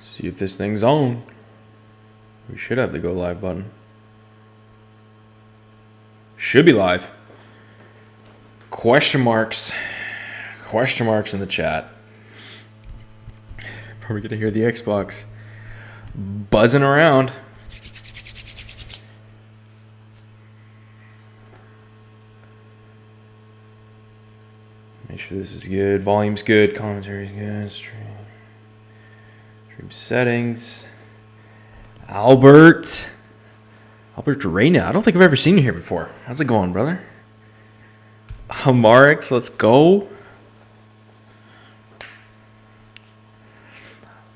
See if this thing's on. We should have the go live button. Should be live. Question marks. Question marks in the chat. Probably gonna hear the Xbox buzzing around. Make sure this is good. Volume's good. Commentary's good. Stream settings. Albert Reina. I don't think I've ever seen you here before. How's it going, brother? Marix, let's go.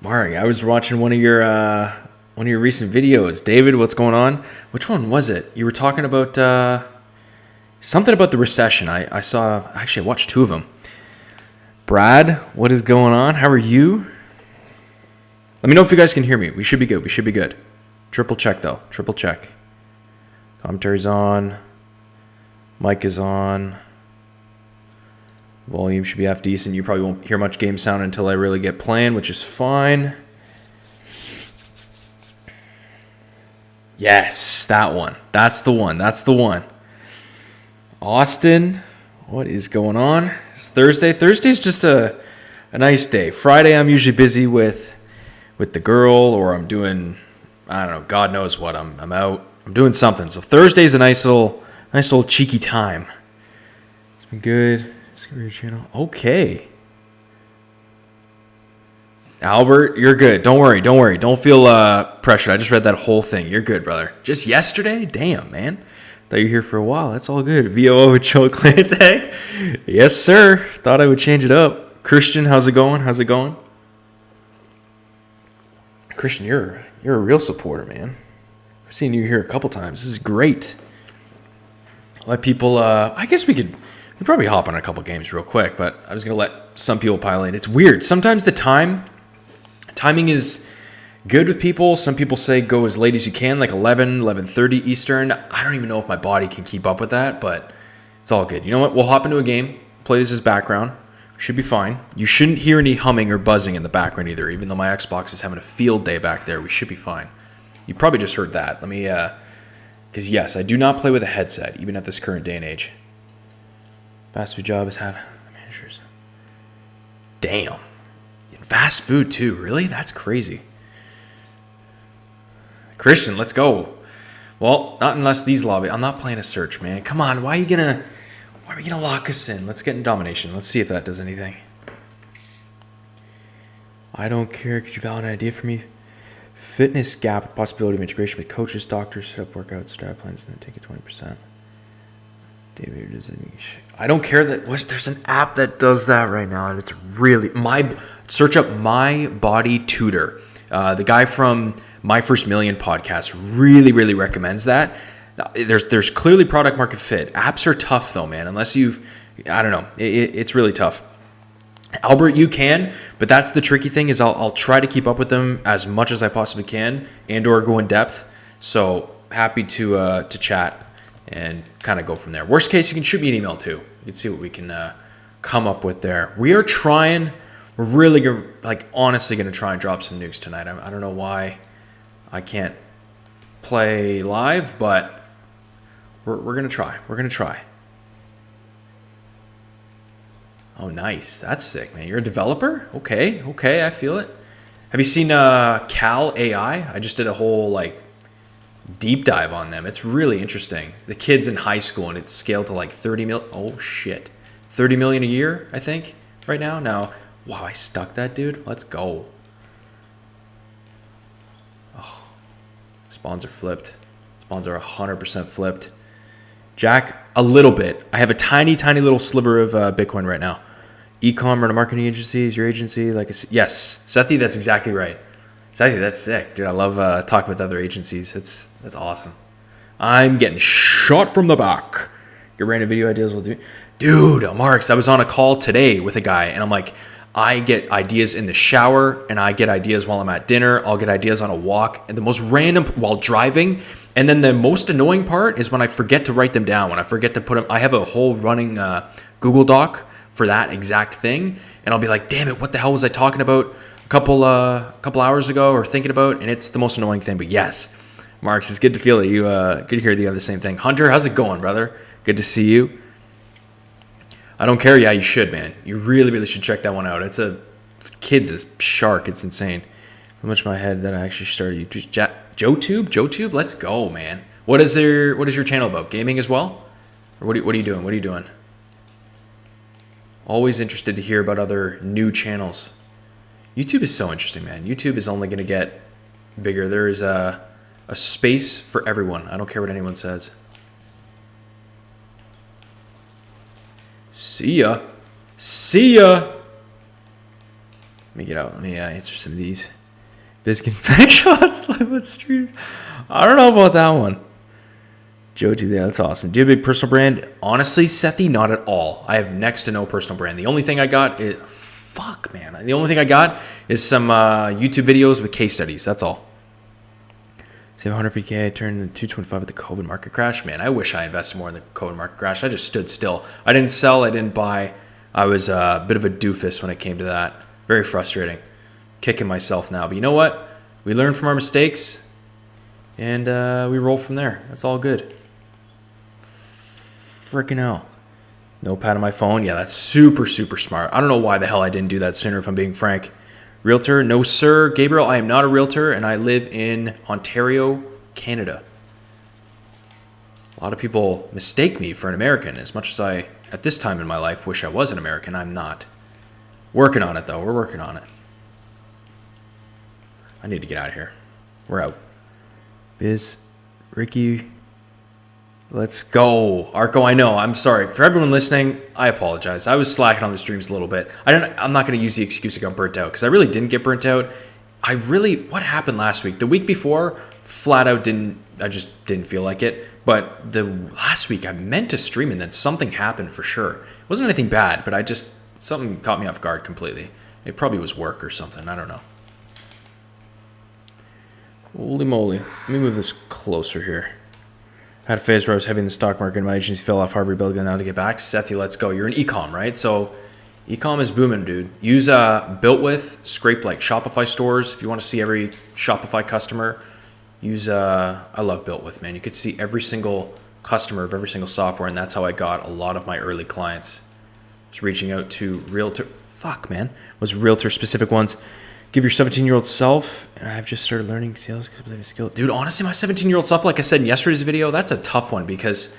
Mark, I was watching one of your recent videos. David, what's going on? Which one was it? You were talking about something about the recession. I saw. Actually, I watched two of them. Brad, what is going on? How are you? Let me know if you guys can hear me. We should be good. We should be good. Triple check though. Triple check. Commentary's on. Mic is on. Volume should be half decent. You probably won't hear much game sound until I really get playing, which is fine. Yes, that one. That's the one. That's the one. Austin, what is going on? It's Thursday. Thursday's just a nice day. Friday, I'm usually busy with the girl, or I'm doing, I don't know, God knows what. I'm out. I'm doing something. So Thursday's a nice little cheeky time. It's been good. Discover your channel. Okay. Albert, you're good. Don't worry. Don't feel pressured. I just read that whole thing. You're good, brother. Just yesterday? Damn, man. Thought you were here for a while. That's all good. VOO with Joe Clan tag. Yes, sir. Thought I would change it up. Christian, how's it going? Christian, you're a real supporter, man. I've seen you here a couple times. This is great. Let people, I guess we'd probably hop on a couple games real quick, but I was going to let some people pile in. It's weird. Sometimes the timing is good with people. Some people say go as late as you can, like 11:30 Eastern. I don't even know if my body can keep up with that, but it's all good. You know what? We'll hop into a game, play this as background. Should be fine. You shouldn't hear any humming or buzzing in the background either, even though my Xbox is having a field day back there. We should be fine. You probably just heard that. Let me, because yes, I do not play with a headset, even at this current day and age. Fast food job has had managers. Damn. Fast food too, really? That's crazy. Christian, let's go. Well, not unless these lobby. I'm not playing a search, man. Come on, why are we gonna lock us in? Let's get in domination. Let's see if that does anything. I don't care. Could you validate an idea for me? Fitness gap with possibility of integration with coaches, doctors, set up workouts, diet plans, and then take it 20%. I don't care that there's an app that does that right now, and it's really search up My Body Tutor. The guy from My First Million podcast really recommends that. There's clearly product market fit. Apps are tough though, man. Unless I don't know, it's really tough. Albert, you can, but that's the tricky thing is I'll try to keep up with them as much as I possibly can and/or go in depth. So happy to chat and kind of go from there. Worst case, you can shoot me an email too. You can see what we can come up with there. We're really honestly going to try and drop some nukes tonight. I don't know why I can't play live, but we're going to try. We're going to try. Oh, nice. That's sick, man. You're a developer? Okay, I feel it. Have you seen Cal AI? I just did a whole deep dive on them. It's really interesting. The kid's in high school and it's scaled to like 30 million. Oh shit. 30 million a year, I think, right now. Now, wow, I stuck that dude. Let's go. Oh, spawns are flipped. Spawns are 100% flipped. Jack, a little bit. I have a tiny little sliver of Bitcoin right now. E-com or a marketing agency is your agency? Yes, Sethi, that's exactly right. Exactly, that's sick, dude. I love talking with other agencies. That's awesome. I'm getting shot from the back. Your random video ideas will do. Dude, Marks, I was on a call today with a guy, and I'm like, I get ideas in the shower, and I get ideas while I'm at dinner. I'll get ideas on a walk, and the most random while driving. And then the most annoying part is when I forget to write them down. When I forget to put them, I have a whole running Google Doc for that exact thing, and I'll be like, damn it, what the hell was I talking about couple hours ago or thinking about, and it's the most annoying thing. But yes, Marks, it's good to feel that you good to hear that you have the same thing. Hunter, how's it going, brother? Good to see you. I don't care. Yeah, you should, man. You really, really should check that one out. It's a kids is shark. It's insane. How much in my head that I actually started YouTube. JoeTube, let's go, man. What is your channel about? Gaming as well, or what are you doing? What are you doing? Always interested to hear about other new channels. YouTube is so interesting, man. YouTube is only going to get bigger. There is a space for everyone. I don't care what anyone says. See ya. Let me get out. Let me answer some of these. Biscuit back shots live on stream. I don't know about that one. JoeTube, yeah, that's awesome. Do you have a big personal brand? Honestly, Sethi, not at all. I have next to no personal brand. The only thing I got is The only thing I got is some YouTube videos with case studies. That's all. Save 150K. I turned to 225 at the COVID market crash. Man, I wish I invested more in the COVID market crash. I just stood still. I didn't sell. I didn't buy. I was a bit of a doofus when it came to that. Very frustrating. Kicking myself now. But you know what? We learn from our mistakes, and we roll from there. That's all good. Freaking hell. Notepad on my phone. Yeah, that's super, super smart. I don't know why the hell I didn't do that sooner, if I'm being frank. Realtor? No, sir. Gabriel, I am not a realtor, and I live in Ontario, Canada. A lot of people mistake me for an American. As much as I, at this time in my life, wish I was an American, I'm not. Working on it, though. We're working on it. I need to get out of here. We're out. Biz, Ricky, let's go. Arco, I know. I'm sorry. For everyone listening, I apologize. I was slacking on the streams a little bit. I'm not going to use the excuse I got burnt out, because I really didn't get burnt out. What happened last week? The week before, flat out I just didn't feel like it. But the last week, I meant to stream, and then something happened for sure. It wasn't anything bad, but something caught me off guard completely. It probably was work or something. I don't know. Holy moly. Let me move this closer here. Had a phase where I was heavy in the stock market and my agency fell off hard rebuilding now to get back. Sethi, let's go. You're an ecom, right? So ecom is booming, dude. Use Built With, scrape like Shopify stores. If you want to see every Shopify customer, use I love Built With, man. You could see every single customer of every single software, and that's how I got a lot of my early clients. Just reaching out to realtor specific ones. Give your 17-year-old self, and I've just started learning sales because I believe it's a skill. Dude, honestly, my 17-year-old self, like I said in yesterday's video, that's a tough one, because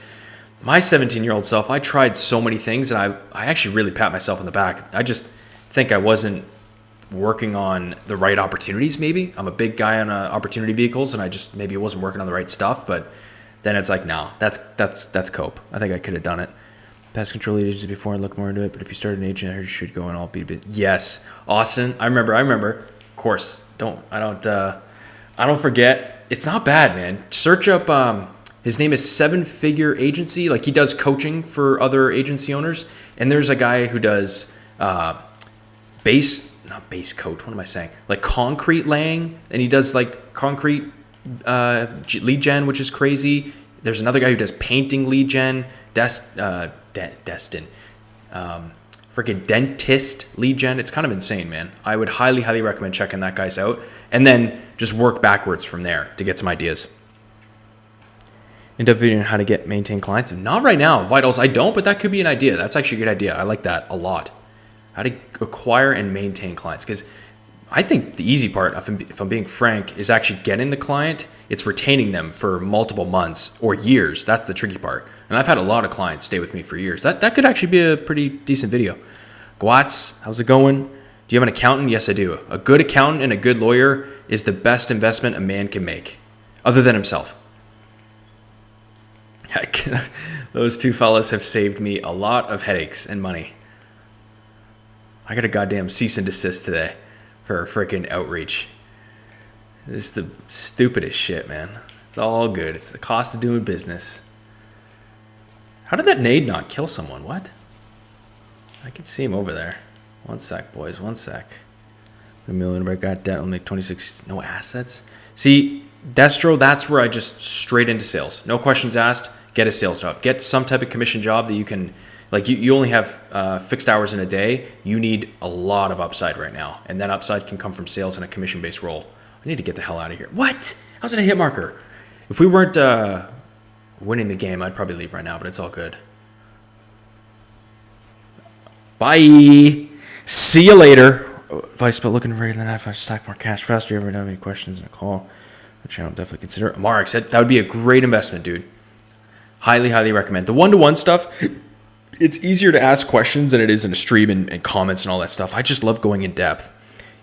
my 17-year-old self, I tried so many things, and I actually really pat myself on the back. I just think I wasn't working on the right opportunities, maybe. I'm a big guy on opportunity vehicles, and I just maybe wasn't working on the right stuff, but then it's like, no, that's cope. I think I could have done it. Pest control agency before and look more into it, but if you start an agent, I heard you should go and all be a bit. Yes, Austin, I remember. Of course, I don't forget. It's not bad, man. Search up. His name is Seven Figure Agency. Like, he does coaching for other agency owners, and there's a guy who does base coat. What am I saying? Like concrete laying, and he does like concrete lead gen, which is crazy. There's another guy who does painting lead gen. Freaking dentist lead gen. It's kind of insane, man. I would highly, highly recommend checking that guy's out, and then just work backwards from there to get some ideas. End up videoing how to maintain clients. Not right now, Vitals. I don't, but that could be an idea. That's actually a good idea. I like that a lot. How to acquire and maintain clients, because I think the easy part, if I'm being frank, is actually getting the client. It's retaining them for multiple months or years. That's the tricky part. And I've had a lot of clients stay with me for years. That could actually be a pretty decent video. Guats, how's it going? Do you have an accountant? Yes, I do. A good accountant and a good lawyer is the best investment a man can make, other than himself. Heck, those two fellas have saved me a lot of headaches and money. I got a goddamn cease and desist today for freaking outreach. This is the stupidest shit, man. It's all good. It's the cost of doing business. How did that nade not kill someone? What? I can see him over there. One sec, boys. One sec. $1 million, but I got debt. I'll make 26. No assets. See, Destro, that's where I just straight into sales. No questions asked. Get a sales job. Get some type of commission job that you can Like you only have fixed hours in a day. You need a lot of upside right now. And that upside can come from sales and a commission-based role. I need to get the hell out of here. What? How's it a hit marker? If we weren't winning the game, I'd probably leave right now, but it's all good. Bye. See you later. Advice about looking regular than if I stack more cash faster. You ever have any questions in a call? Which I'll definitely consider. Mark said that would be a great investment, dude. Highly, highly recommend. The one-to-one stuff, it's easier to ask questions than it is in a stream and comments and all that stuff. I just love going in depth.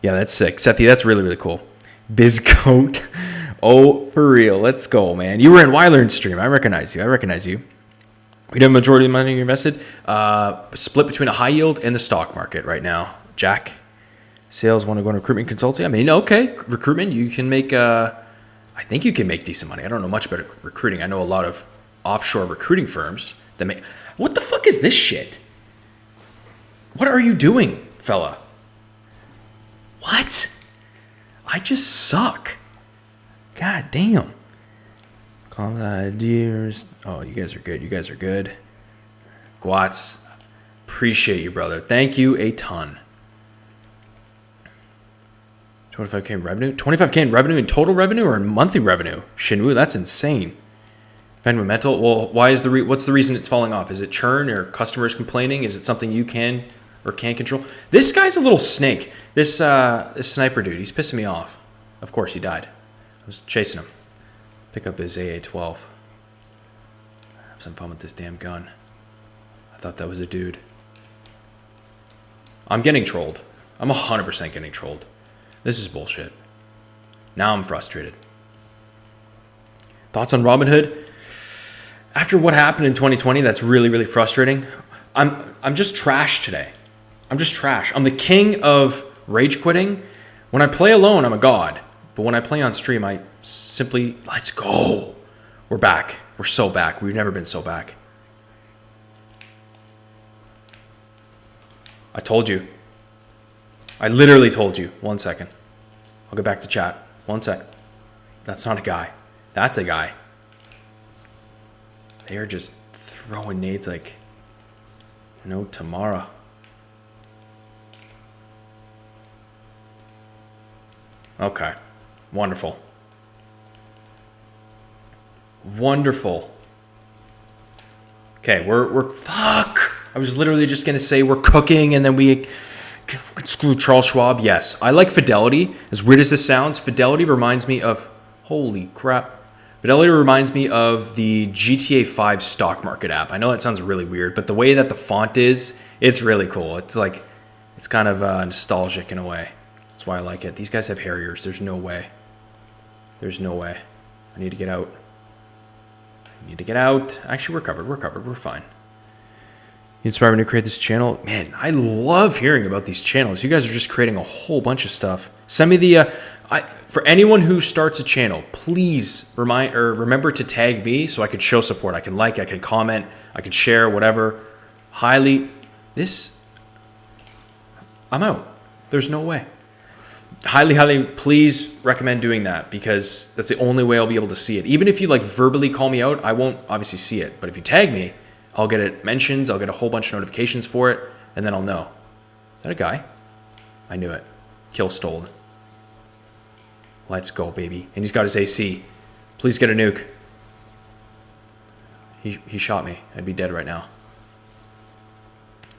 Yeah, that's sick. Sethi, that's really, really cool. Bizcoat. Oh, for real. Let's go, man. You were in Weiler's stream. I recognize you. We have a majority of the money you invested. Split between a high yield and the stock market right now. Jack, sales want to go into recruitment consulting. I mean, okay, recruitment, you can make, I think you can make decent money. I don't know much about recruiting. I know a lot of offshore recruiting firms that make, what the fuck is this shit? What are you doing, fella? What? I just suck. God damn. Ideas. Oh, you guys are good. Guats, appreciate you, brother. Thank you a ton. 25K in revenue? 25K in revenue in total revenue or in monthly revenue? Shinwoo, that's insane. Fundamental. Well, what's the reason it's falling off? Is it churn or customers complaining? Is it something you can or can't control? This guy's a little snake. This sniper dude, he's pissing me off. Of course, he died. I was chasing him. Pick up his AA-12. Have some fun with this damn gun. I thought that was a dude. I'm getting trolled. I'm 100% getting trolled. This is bullshit. Now I'm frustrated. Thoughts on Robinhood? After what happened in 2020, that's really, really frustrating. I'm just trash today. I'm just trash. I'm the king of rage quitting. When I play alone, I'm a god. But when I play on stream, I simply, let's go. We're back. We're so back. We've never been so back. I told you. I literally told you. 1 second. I'll get back to chat. 1 sec. That's not a guy. That's a guy. They are just throwing nades like no tomorrow. Okay. Wonderful. Wonderful. Okay, we're fuck. I was literally just gonna say we're cooking and then we screw Charles Schwab. Yes, I like Fidelity. As weird as this sounds, Fidelity reminds me of holy crap. Fidelity reminds me of the GTA 5 stock market app. I know that sounds really weird, but the way that the font is, it's really cool. It's like it's kind of nostalgic in a way. That's why I like it. These guys have Harriers. There's no way. There's no way. I need to get out. Actually, we're covered. We're fine. You inspired me to create this channel. Man, I love hearing about these channels. You guys are just creating a whole bunch of stuff. Send me the... for anyone who starts a channel, please remember to tag me so I could show support. I can like, I can comment, I can share, whatever. I'm out. There's no way. Highly, please recommend doing that because that's the only way I'll be able to see it. Even if you like verbally call me out, I won't obviously see it. But if you tag me, I'll get it mentions, I'll get a whole bunch of notifications for it, and then I'll know. Is that a guy? I knew it. Kill stolen. Let's go, baby. And he's got his AC. Please get a nuke. He shot me. I'd be dead right now.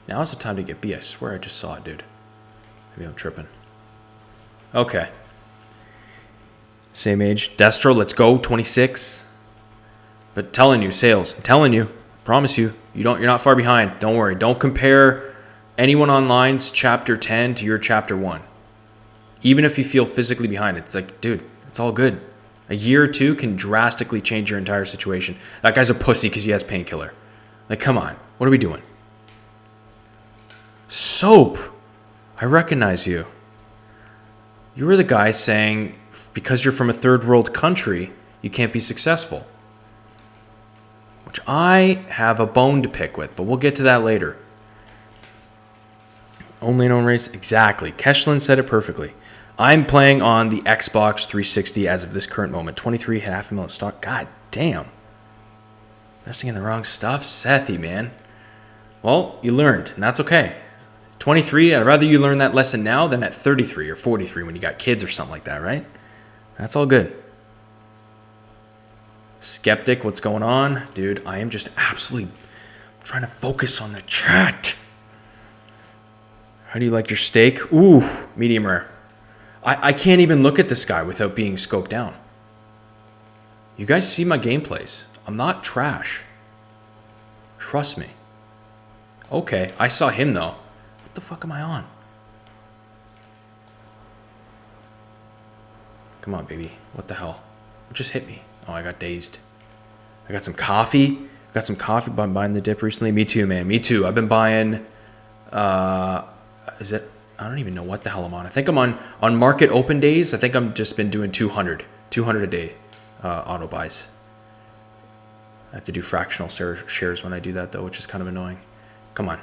Now's the time to get B. I swear I just saw it, dude. Maybe I'm tripping. Okay. Same age. Destro, let's go. 26. But telling you, sales. I'm telling you. Promise you. You're not far behind. Don't worry. Don't compare anyone online's chapter 10 to your chapter 1. Even if you feel physically behind, it's like, dude, it's all good. A year or two can drastically change your entire situation. That guy's a pussy because he has painkiller. Like, come on. What are we doing? Soap. I recognize you. You were the guy saying because you're from a third world country, you can't be successful. Which I have a bone to pick with, but we'll get to that later. Only known race? Exactly. Keshlin said it perfectly. I'm playing on the Xbox 360 as of this current moment. 23, half a million stock. God damn. Investing in the wrong stuff? Sethi, man. Well, you learned, and that's okay. 23, I'd rather you learn that lesson now than at 33 or 43 when you got kids or something like that, right? That's all good. Skeptic, what's going on? Dude, I am just absolutely trying to focus on the chat. How do you like your steak? Ooh, medium rare. I can't even look at this guy without being scoped down. You guys see my gameplays. I'm not trash. Trust me. Okay, I saw him though. What the fuck am I on? Come on, baby. What the hell? What just hit me? Oh, I got dazed. I got some coffee. Got some coffee by buying the dip recently. Me too, man. Me too. I've been buying... Is it... I don't even know what the hell I'm on. I think I'm on market open days. I think I'm just been doing 200 a day auto buys. I have to do fractional shares when I do that though, which is kind of annoying. Come on.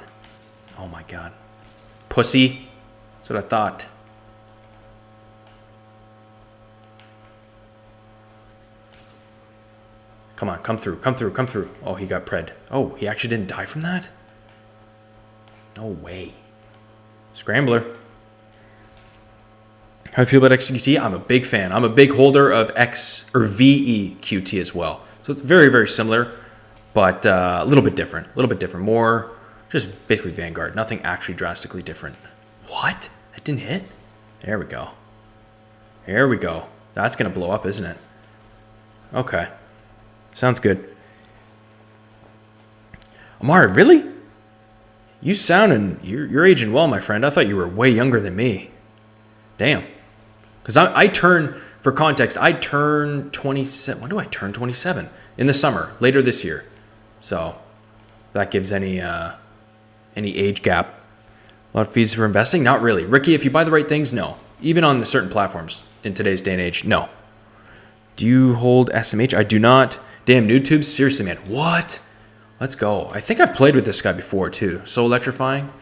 Oh my God. Pussy. That's what I thought. Come on, come through, come through, come through. Oh, he got pred. Oh, he actually didn't die from that? No way. Scrambler. How do you feel about XQT? I'm a big fan. I'm a big holder of VEQT as well. So it's very, very similar, but a little bit different. A little bit different. More just basically Vanguard. Nothing actually drastically different. What? That didn't hit? There we go. There we go. That's going to blow up, isn't it? Okay. Sounds good. Amari, really? You sounding, you're aging well, my friend. I thought you were way younger than me. Damn. Because I turn, for context, I turn 27. When do I turn 27? In the summer, later this year. So that gives any age gap. A lot of fees for investing? Not really. Ricky, if you buy the right things, no. Even on the certain platforms in today's day and age, no. Do you hold SMH? I do not. Damn, NewTubes? Seriously, man. What? Let's go. I think I've played with this guy before, too. So electrifying.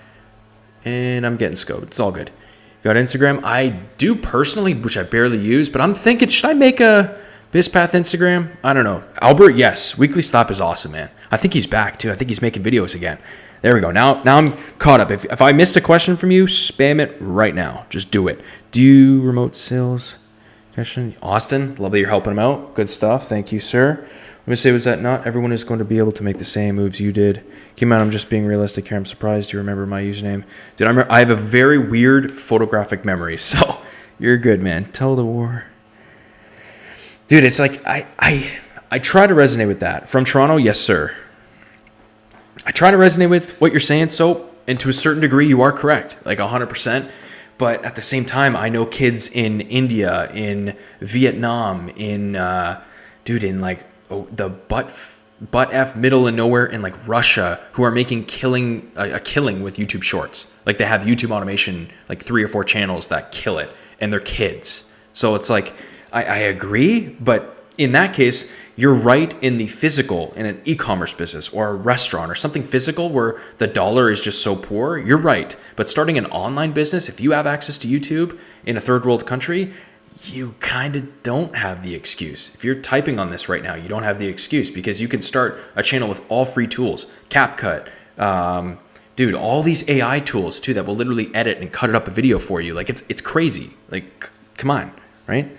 And I'm getting scoped. It's all good. You got Instagram? I do personally, which I barely use. But I'm thinking, should I make a BizPath Instagram? I don't know. Albert, yes. Weekly Stop is awesome, man. I think he's back, too. I think he's making videos again. There we go. Now I'm caught up. If I missed a question from you, spam it right now. Just do it. Do you remote sales? Question? Austin, love that you're helping him out. Good stuff. Thank you, sir. I'm going to say was that not everyone is going to be able to make the same moves you did. Keep in mind, I'm just being realistic here. I'm surprised you remember my username. Dude, I have a very weird photographic memory, so you're good, man. Tell the war. Dude, it's like I try to resonate with that. From Toronto, yes, sir. I try to resonate with what you're saying, so, and to a certain degree, you are correct, like 100%. But at the same time, I know kids in India, in Vietnam, in like the butt F middle and nowhere in like Russia who are making a killing with YouTube Shorts. Like they have YouTube automation, like 3 or 4 channels that kill it, and they're kids. So it's like, I agree, but in that case, you're right in the physical, in an e-commerce business or a restaurant or something physical where the dollar is just so poor. You're right. But starting an online business, if you have access to YouTube in a third world country, you kind of don't have the excuse. If you're typing on this right now, you don't have the excuse because you can start a channel with all free tools, CapCut, dude, all these AI tools too that will literally edit and cut it up a video for you. Like it's crazy. Like, come on, right?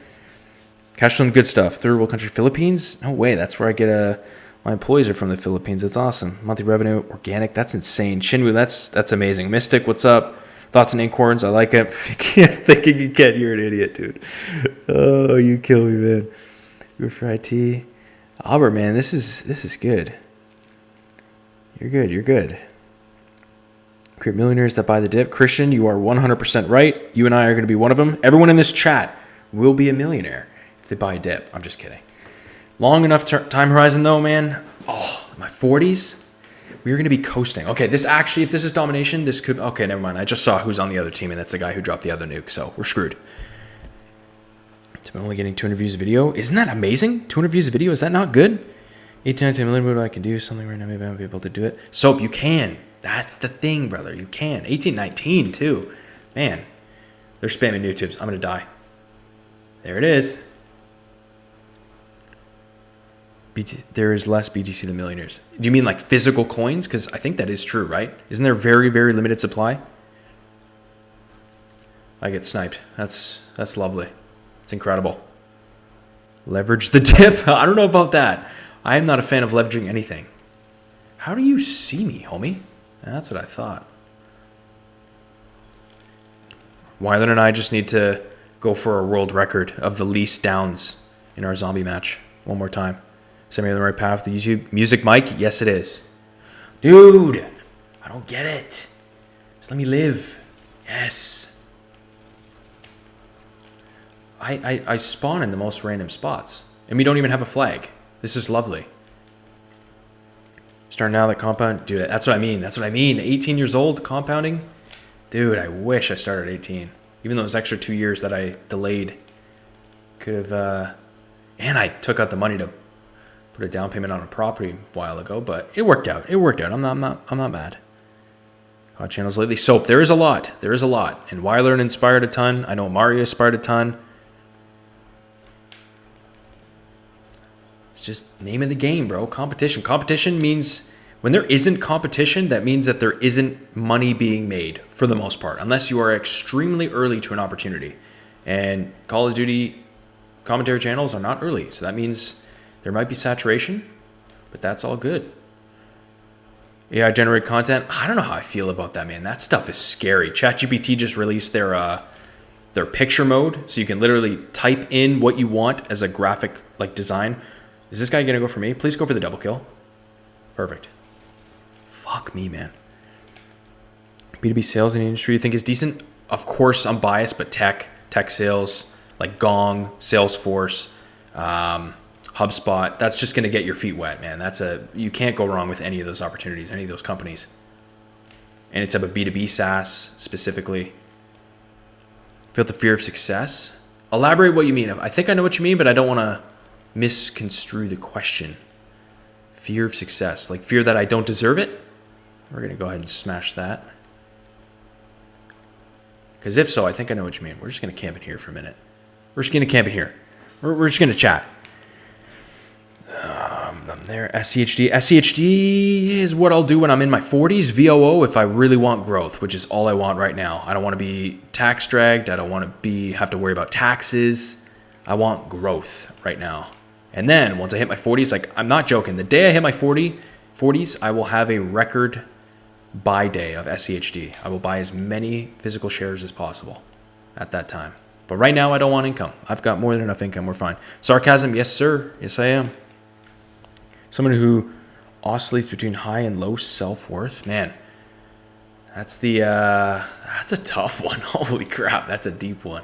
Cash flow, good stuff. Third world country, Philippines? No way. That's where I get my employees are from the Philippines. That's awesome. Monthly revenue, organic. That's insane. Shinwu, that's amazing. Mystic, what's up? Thoughts and Inkhorns, I like it. Thinking you can't, you're an idiot, dude. Oh, you kill me, man. You're for IT. Albert, man, this is good. You're good. You're good. Create millionaires that buy the dip. Christian, you are 100% right. You and I are going to be one of them. Everyone in this chat will be a millionaire if they buy a dip. I'm just kidding. Long enough time horizon, though, man. Oh, my 40s. We're going to be coasting. Okay, this actually, if this is domination, this could... Okay, never mind. I just saw who's on the other team, and that's the guy who dropped the other nuke, so we're screwed. I'm only getting 200 views a video. Isn't that amazing? 200 views a video, is that not good? 18, 19 million, what do I can do? Something right now, maybe I'll be able to do it. Soap, you can. That's the thing, brother. You can. 18, 19, too. Man, they're spamming YouTubes. I'm going to die. There it is. there is less BTC than millionaires. Do you mean like physical coins? Because I think that is true, right? Isn't there very, very limited supply? I get sniped. That's lovely. It's incredible. Leverage the dip. I don't know about that. I am not a fan of leveraging anything. How do you see me, homie? That's what I thought. Wyland and I just need to go for a world record of the least downs in our zombie match. One more time. Send me on the right path. The YouTube music mic? Yes, it is. Dude, I don't get it. Just let me live. Yes. I spawn in the most random spots. And we don't even have a flag. This is lovely. Starting now that compound. Dude, that's what I mean. That's what I mean. 18 years old, compounding. Dude, I wish I started at 18. Even those extra 2 years that I delayed. Could have, and I took out the money to put a down payment on a property a while ago, but it worked out. It worked out. I'm not mad. COD channels lately. Soap. There is a lot. There is a lot. And Wyland inspired a ton. I know Mario inspired a ton. It's just name of the game, bro. Competition. Competition means when there isn't competition, that means that there isn't money being made for the most part, unless you are extremely early to an opportunity. And Call of Duty commentary channels are not early, so that means there might be saturation, but that's all good. AI generate content. I don't know how I feel about that, man. That stuff is scary. ChatGPT just released their picture mode, so you can literally type in what you want as a graphic like design. Is this guy gonna go for me? Please go for the double kill. Perfect. Fuck me, man. B2B sales in the industry you think is decent? Of course, I'm biased, but tech sales, like Gong, Salesforce, HubSpot, that's just gonna get your feet wet, man. You can't go wrong with any of those opportunities, any of those companies. And it's about B2B SaaS specifically. Feel the fear of success? Elaborate what you mean. I think I know what you mean, but I don't want to misconstrue the question. Fear of success, like fear that I don't deserve it? We're going to go ahead and smash that. Because if so, I think I know what you mean. We're just going to camp in here for a minute. We're just going to camp in here. We're just going to chat. I'm there. SCHD. SCHD is what I'll do when I'm in my 40s. VOO if I really want growth, which is all I want right now. I don't want to be tax dragged. I don't want to have to worry about taxes. I want growth right now. And then once I hit my 40s, like I'm not joking, the day I hit my 40s, I will have a record buy day of SCHD. I will buy as many physical shares as possible at that time. But right now I don't want income. I've got more than enough income. We're fine. Sarcasm, yes sir. Yes I am. Someone who oscillates between high and low self-worth. Man, that's a tough one. Holy crap, that's a deep one.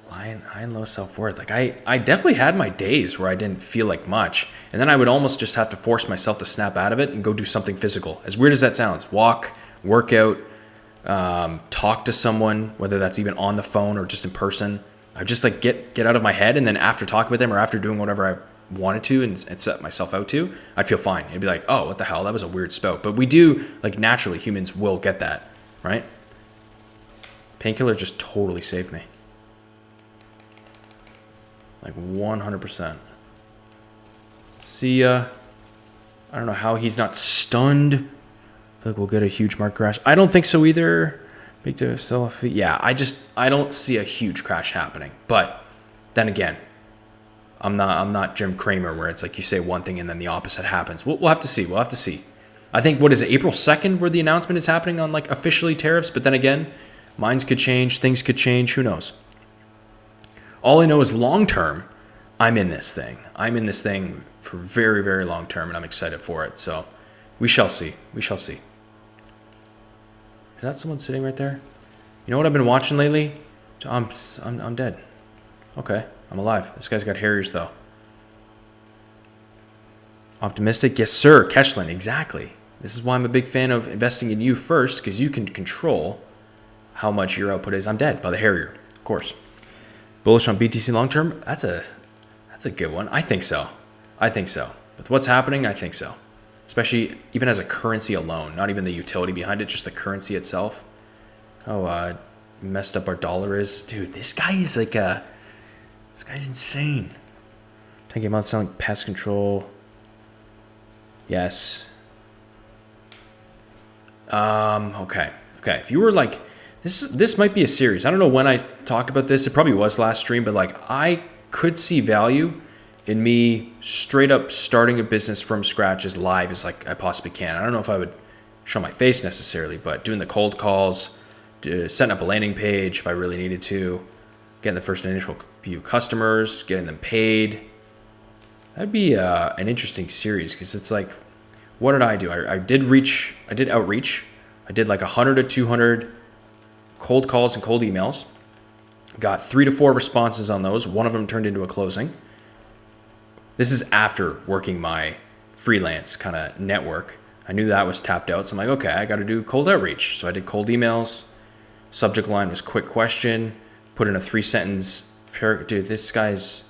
High and low self-worth. Like I definitely had my days where I didn't feel like much. And then I would almost just have to force myself to snap out of it and go do something physical. As weird as that sounds. Walk, workout, talk to someone, whether that's even on the phone or just in person. I just like get out of my head, and then after talking with them or after doing whatever I wanted to and set myself out to, I'd feel fine. It'd be like, oh, what the hell? That was a weird spout. But we do, like naturally, humans will get that, right? Painkiller just totally saved me. Like 100%. See ya. I don't know how he's not stunned. I feel like we'll get a huge market crash. I don't think so either. Big to sell off. Yeah, I don't see a huge crash happening. But then again, I'm not Jim Cramer where it's like you say one thing and then the opposite happens. We'll have to see. We'll have to see. I think, what is it, April 2nd where the announcement is happening on like officially tariffs. But then again, minds could change. Things could change. Who knows? All I know is long term, I'm in this thing. I'm in this thing for very, very long term, and I'm excited for it. So we shall see. We shall see. Is that someone sitting right there? You know what I've been watching lately? I'm dead. Okay, I'm alive. This guy's got Harriers though. Optimistic? Yes, sir. Keshlin, exactly. This is why I'm a big fan of investing in you first, because you can control how much your output is. I'm dead by the Harrier, of course. Bullish on BTC long term? That's a good one. I think so. With what's happening, I think so. Especially even as a currency alone, not even the utility behind it, just the currency itself. How messed up our dollar is. Dude, this guy is like this guy's insane. 10K a month selling pest control. Yes. Okay. If you were like, this might be a series. I don't know when I talked about this. It probably was last stream, but like I could see value in me straight up starting a business from scratch as live as like I possibly can. I don't know if I would show my face necessarily, but doing the cold calls, setting up a landing page if I really needed to, getting the first initial few customers, getting them paid. That'd be an interesting series because it's like, what did I do? I did outreach. I did like 100 to 200 cold calls and cold emails. Got 3 to 4 responses on those. One of them turned into a closing. This is after working my freelance kind of network. I knew that was tapped out. So I'm like, okay, I got to do cold outreach. So I did cold emails. Subject line was quick question. Put in a 3-sentence paragraph. Dude, this guy's...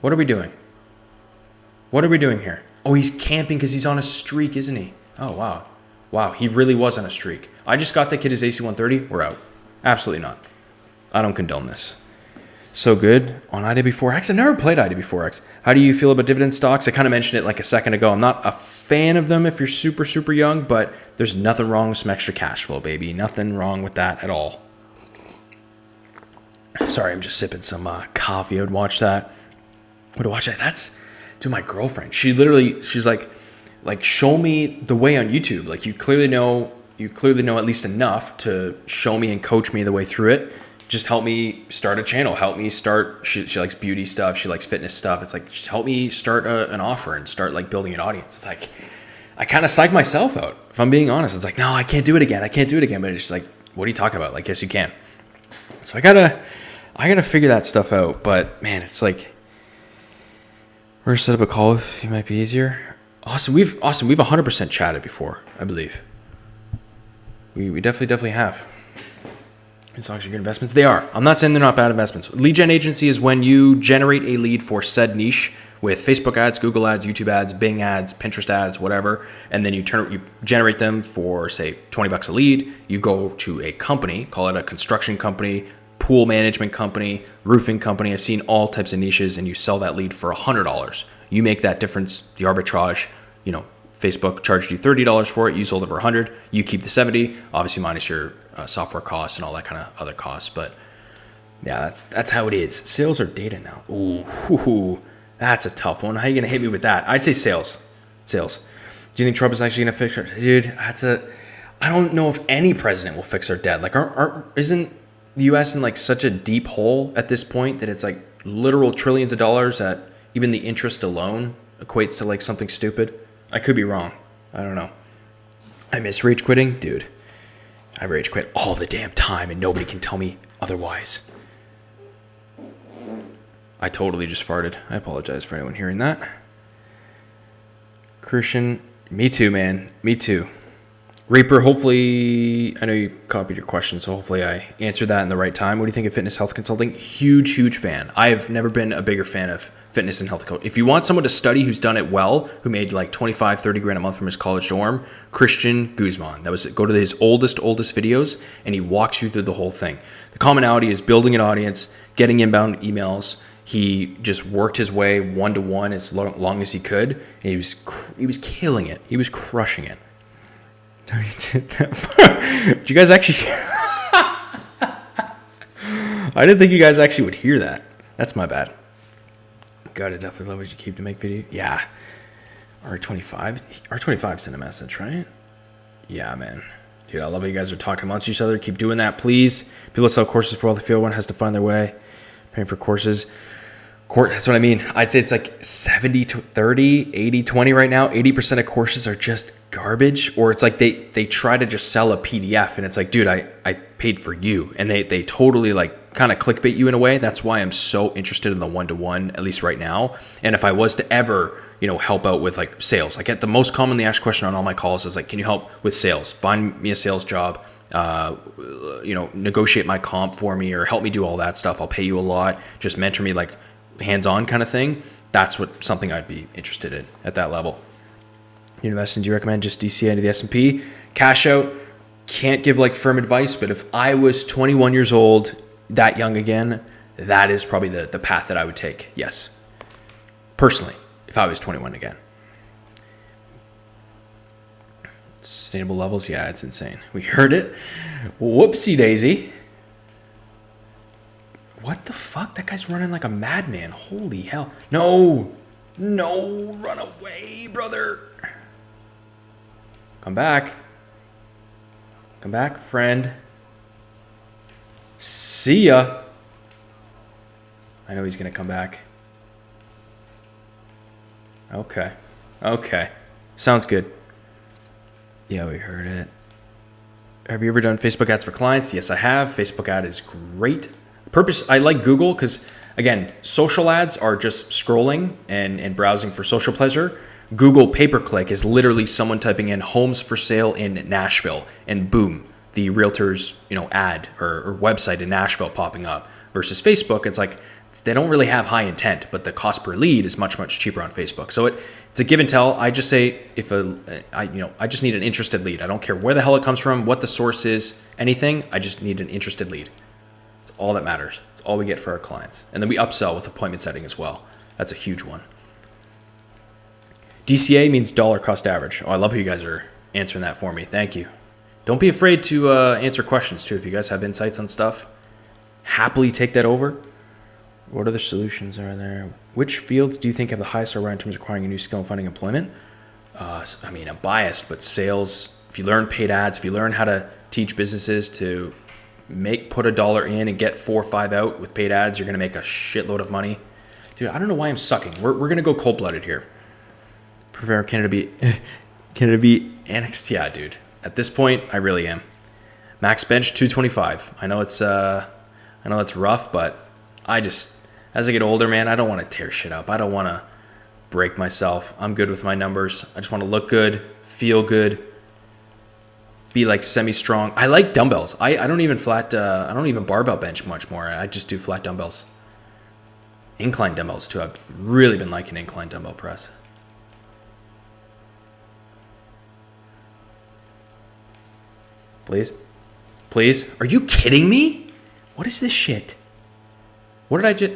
What are we doing? What are we doing here? Oh, he's camping because he's on a streak, isn't he? Oh, wow. Wow, he really was on a streak. I just got the kid his AC-130. We're out. Absolutely not. I don't condone this. So good on IW4X. I've never played IW4X. How do you feel about dividend stocks? I kind of mentioned it like a second ago. I'm not a fan of them if you're super, super young, but there's nothing wrong with some extra cash flow, baby. Nothing wrong with that at all. Sorry, I'm just sipping some coffee. I would watch that. That's to my girlfriend. She's like, show me the way on YouTube. Like you clearly know at least enough to show me and coach me the way through it. Just help me start a channel. Help me start. She likes beauty stuff. She likes fitness stuff. It's like, just help me start an offer and start like building an audience. It's like, I kind of psych myself out. If I'm being honest, it's like, no, I can't do it again. But it's just like, what are you talking about? Like, yes, you can. So I gotta figure that stuff out. But man, it's like, we're gonna set up a call if it might be easier. Awesome. We've 100% chatted before, I believe. We definitely have. Stocks are good investments. They are. I'm not saying they're not bad investments. Lead gen agency is when you generate a lead for said niche with Facebook ads, Google ads, YouTube ads, Bing ads, Pinterest ads, whatever, and then you generate them for say $20 a lead. You go to a company, call it a construction company, pool management company, roofing company. I've seen all types of niches, and you sell that lead for $100. You make that difference, the arbitrage. Facebook charged you $30 for it. You sold it for $100. You keep the $70, obviously minus your software costs and all that kind of other costs. But yeah, that's how it is. Sales or data now? Ooh, that's a tough one. How are you gonna hit me with that? I'd say sales. Do you think Trump is actually gonna fix it? Dude, I don't know if any president will fix our debt. Like, isn't the U.S. in like such a deep hole at this point that it's like literal trillions of dollars that even the interest alone equates to like something stupid? I could be wrong. I don't know. I miss rage quitting. Dude, I rage quit all the damn time and nobody can tell me otherwise. I totally just farted. I apologize for anyone hearing that. Christian, me too, man. Me too. Reaper, hopefully, I know you copied your question, so hopefully I answered that in the right time. What do you think of fitness health consulting? Huge fan. I've never been a bigger fan of fitness and health coaching. If you want someone to study who's done it well, who made like 25, 30 grand a month from his college dorm, Christian Guzman. That was it. Go to his oldest videos, and he walks you through the whole thing. The commonality is building an audience, getting inbound emails. He just worked his way one-to-one as long as he could, and he was killing it. He was crushing it. Did you guys actually? I didn't think you guys actually would hear that. That's my bad. God, I definitely love what you keep to make video. Yeah. R25 sent a message, right? Yeah, man. Dude, I love how you guys are talking amongst each other. Keep doing that, please. People that sell courses for all the field one has to find their way. Paying for courses. That's what I mean. I'd say it's like 70 to 30, 80, 20 right now. 80% of courses are just garbage, or it's like they try to just sell a PDF and it's like, dude, I paid for you. And they totally like kind of clickbait you in a way. That's why I'm so interested in the one-to-one, at least right now. And if I was to ever, help out with like sales, like the most commonly asked question on all my calls is like, can you help with sales? Find me a sales job. Negotiate my comp for me or help me do all that stuff. I'll pay you a lot. Just mentor me like hands-on kind of thing. That's something I'd be interested in at that level. Do you recommend just DCA into the S&P? Cash out, can't give like firm advice, but if I was 21 years old, that young again, that is probably the path that I would take. Yes. personally, if I was 21 again. Sustainable levels, yeah, it's insane. We heard it. Whoopsie daisy. What the fuck? That guy's running like a madman. Holy hell. No, run away, brother. Come back, friend. See ya. I know he's gonna come back. Okay. Sounds good. Yeah, we heard it. Have you ever done Facebook ads for clients? Yes, I have. Facebook ad is great. I like Google because, again, social ads are just scrolling and browsing for social pleasure. Google pay-per-click is literally someone typing in homes for sale in Nashville, and boom, the realtor's ad or website in Nashville popping up. Versus Facebook, it's like they don't really have high intent, but the cost per lead is much, much cheaper on Facebook. So it's a give and tell. I just say I just need an interested lead. I don't care where the hell it comes from, what the source is, anything. I just need an interested lead. It's all that matters. It's all we get for our clients. And then we upsell with appointment setting as well. That's a huge one. DCA means dollar cost average. Oh, I love how you guys are answering that for me. Thank you. Don't be afraid to answer questions too. If you guys have insights on stuff, happily take that over. What other solutions are there? Which fields do you think have the highest ROI in terms of acquiring a new skill and finding employment? I'm biased, but sales. If you learn paid ads, if you learn how to teach businesses to put $1 in and get 4 or 5 out with paid ads, you're gonna make a shitload of money. Dude, I don't know why I'm sucking. We're gonna go cold-blooded here. Prefer Canada be annexed? Yeah, dude. At this point, I really am. Max bench 225. I know it's rough, but as I get older, man, I don't want to tear shit up. I don't want to break myself. I'm good with my numbers. I just want to look good, feel good, be like semi-strong. I like dumbbells. I don't even barbell bench much more. I just do flat dumbbells. Incline dumbbells too. I've really been liking incline dumbbell press. Please. Are you kidding me? What is this shit? What did I just...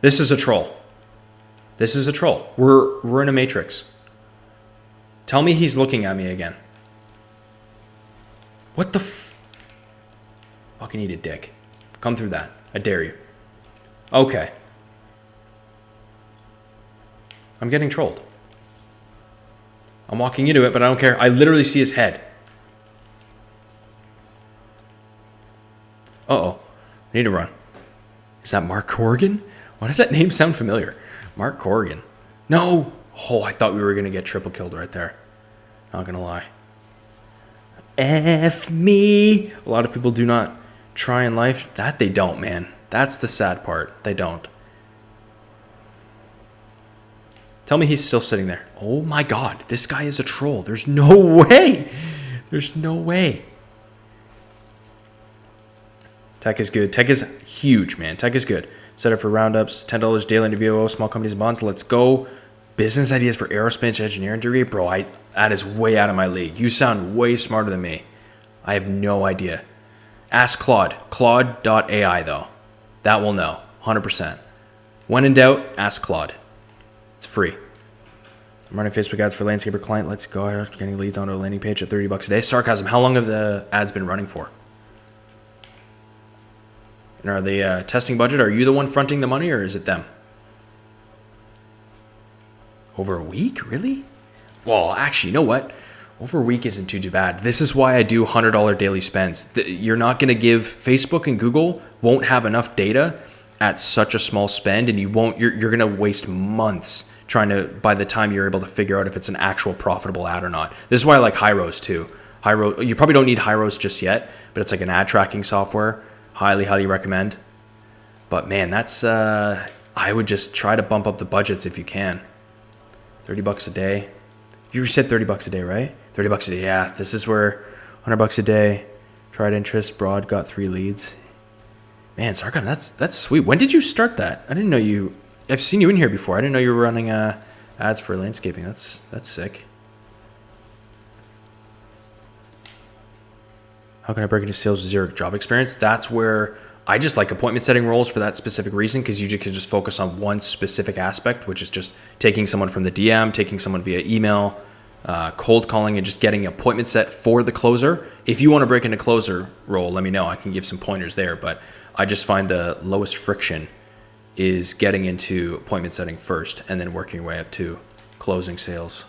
This is a troll. We're in a matrix. Tell me he's looking at me again. What the fucking eat a dick. Come through that. I dare you. Okay. I'm getting trolled. I'm walking into it, but I don't care. I literally see his head. Uh-oh. I need to run. Is that Mark Corrigan? Why does that name sound familiar? Mark Corrigan. No. Oh, I thought we were going to get triple killed right there. Not going to lie. F me. A lot of people do not try in life. That they don't, man. That's the sad part. They don't. Tell me he's still sitting there. Oh my God. This guy is a troll. There's no way. Tech is good. Tech is huge, man. Tech is good. Set up for roundups. $10 daily into VOO, small companies and bonds. Let's go. Business ideas for aerospace engineering degree. Bro, that is way out of my league. You sound way smarter than me. I have no idea. Ask Claude. Claude.ai though. That will know. 100%. When in doubt, ask Claude. It's free. I'm running Facebook ads for landscaper client. Let's go. After getting leads onto a landing page at $30 a day. Sarcasm. How long have the ads been running for? And are they testing budget? Are you the one fronting the money or is it them? Over a week? Really? Well, actually, you know what? Over a week isn't too bad. This is why I do $100 daily spends. You're not going to give Facebook and Google won't have enough data at such a small spend, and you're going to waste months trying to, by the time you're able to figure out if it's an actual profitable ad or not. This is why I like Hyros too. You probably don't need Hyros just yet, but it's like an ad tracking software. Highly recommend. But man, that's I would just try to bump up the budgets if you can. $30 a day. You said $30 a day, right? $30 a day. Yeah, this is where $100 a day. Tried interest, broad, got 3 leads. Man, Sarkam, that's sweet. When did you start that? I didn't know you. I've seen you in here before. I didn't know you were running ads for landscaping. That's sick. How can I break into sales with zero job experience? That's where I just like appointment setting roles for that specific reason, because you can just focus on one specific aspect, which is just taking someone from the DM, taking someone via email, cold calling, and just getting an appointment set for the closer. If you want to break into closer role, let me know. I can give some pointers there, but I just find the lowest friction is getting into appointment setting first and then working your way up to closing sales.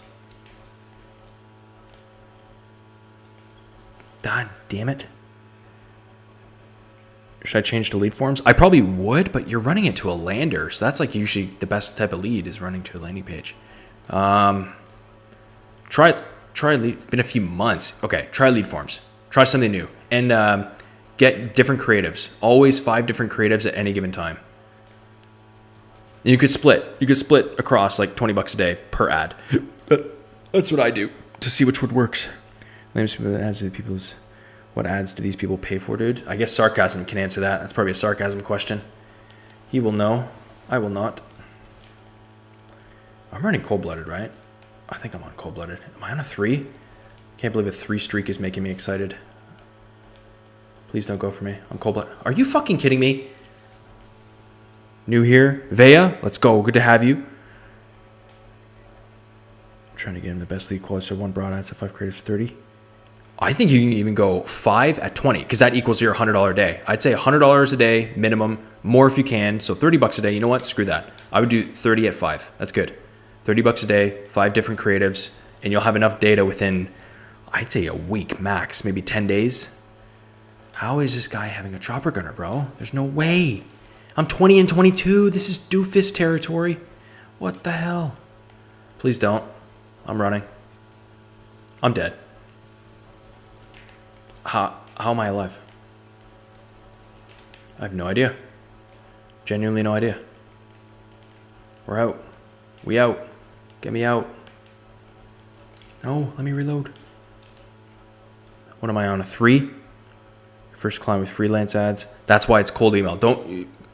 God damn it. Should I change to lead forms? I probably would, but you're running it to a lander. So that's like usually the best type of lead is running to a landing page. Try lead. It's been a few months. Okay, try lead forms. Try something new. And get different creatives. Always 5 different creatives at any given time. And you could split. You could split across like $20 a day per ad. That's what I do to see which one works. What ads do these people pay for, dude? I guess sarcasm can answer that. That's probably a sarcasm question. He will know. I will not. I'm running cold-blooded, right? I think I'm on cold-blooded. Am I on a 3? Can't believe a 3 streak is making me excited. Please don't go for me. I'm cold-blooded. Are you fucking kidding me? New here. Vea, let's go. Good to have you. I'm trying to get him the best lead quality. So 1 broad ads, 5 creatives, 30. I think you can even go 5 at 20, because that equals your $100 a day. I'd say $100 a day minimum, more if you can. So $30 a day. You know what? Screw that. I would do 30 at 5. That's good. $30 a day, 5 different creatives, and you'll have enough data within, I'd say, a week max, maybe 10 days. How is this guy having a chopper gunner, bro? There's no way. I'm 20 and 22. This is doofus territory. What the hell? Please don't. I'm running. I'm dead. How am I alive? I have no idea. Genuinely no idea. We're out. We out. Get me out. No, let me reload. What am I on, a 3? First client with freelance ads. That's why it's cold email.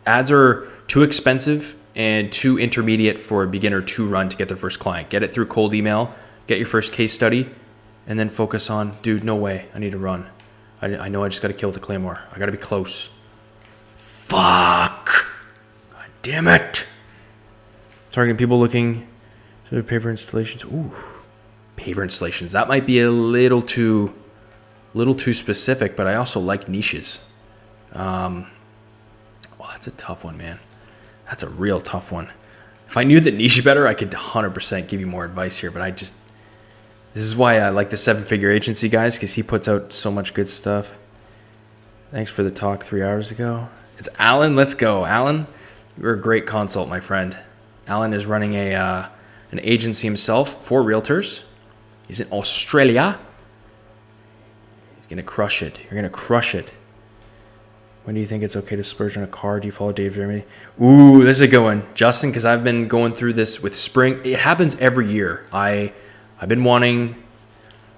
Ads are too expensive and too intermediate for a beginner to run to get their first client. Get it through cold email. Get your first case study. And then focus on, dude, no way. I need to run. I know I just got to kill the Claymore. I got to be close. Fuck. God damn it. Targeting people looking to paver installations. Ooh. Paver installations. That might be a little too specific, but I also like niches. Well, that's a tough one, man. That's a real tough one. If I knew the niche better, I could 100% give you more advice here, but this is why I like the 7-figure agency guys, because he puts out so much good stuff. Thanks for the talk 3 hours ago. It's Alan. Let's go. Alan, you're a great consult, my friend. Alan is running an agency himself for realtors. He's in Australia. He's going to crush it. You're going to crush it. When do you think it's okay to splurge on a car? Do you follow Dave Germany? Ooh, this is a good one. Justin, because I've been going through this with spring. It happens every year. I've been wanting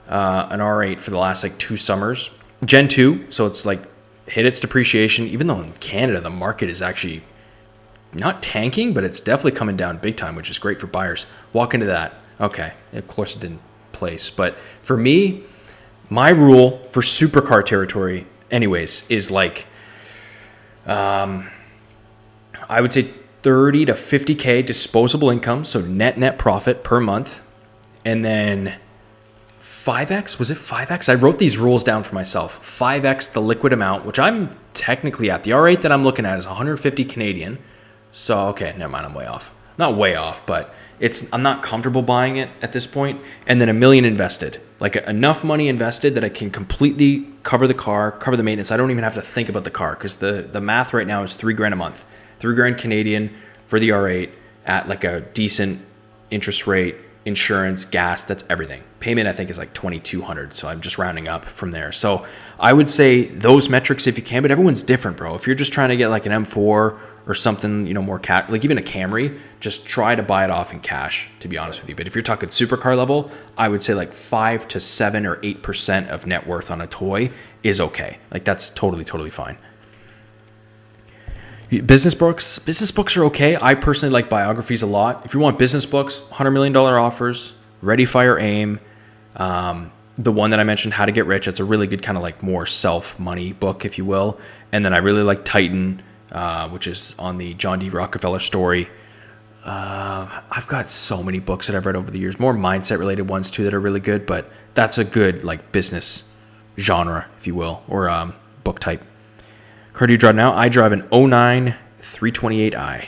an R8 for the last 2 summers. Gen 2, so it's hit its depreciation, even though in Canada the market is actually not tanking, but it's definitely coming down big time, which is great for buyers. Walk into that. Okay, of course it didn't place. But for me, my rule for supercar territory anyways is I would say 30 to 50K disposable income, so net profit per month. And then 5x, was it 5x? I wrote these rules down for myself. 5x the liquid amount, which I'm technically at. The R8 that I'm looking at is 150 Canadian. So, okay, never mind, I'm way off. Not way off, but I'm not comfortable buying it at this point. And then $1 million invested. Enough money invested that I can completely cover the car, cover the maintenance. I don't even have to think about the car, because the math right now is $3,000 a month. $3,000 Canadian for the R8 at a decent interest rate. Insurance, gas, that's everything. Payment, I think, is $2,200. So I'm just rounding up from there. So I would say those metrics if you can, but everyone's different, bro. If you're just trying to get an M4 or something, more even a Camry, just try to buy it off in cash, to be honest with you. But if you're talking supercar level, I would say 5 to 7 or 8% of net worth on a toy is okay. That's totally fine. Business books are okay. I personally like biographies a lot. If you want business books, $100 million offers, Ready, Fire, Aim, the one that I mentioned, How to Get Rich. It's a really good kind of like more self-money book, if you will. And then I really like Titan, which is on the John D. Rockefeller story. I've got so many books that I've read over the years, more mindset related ones too that are really good, but that's a good like business genre, if you will, or book type. Car do you drive now? I drive an 09 328i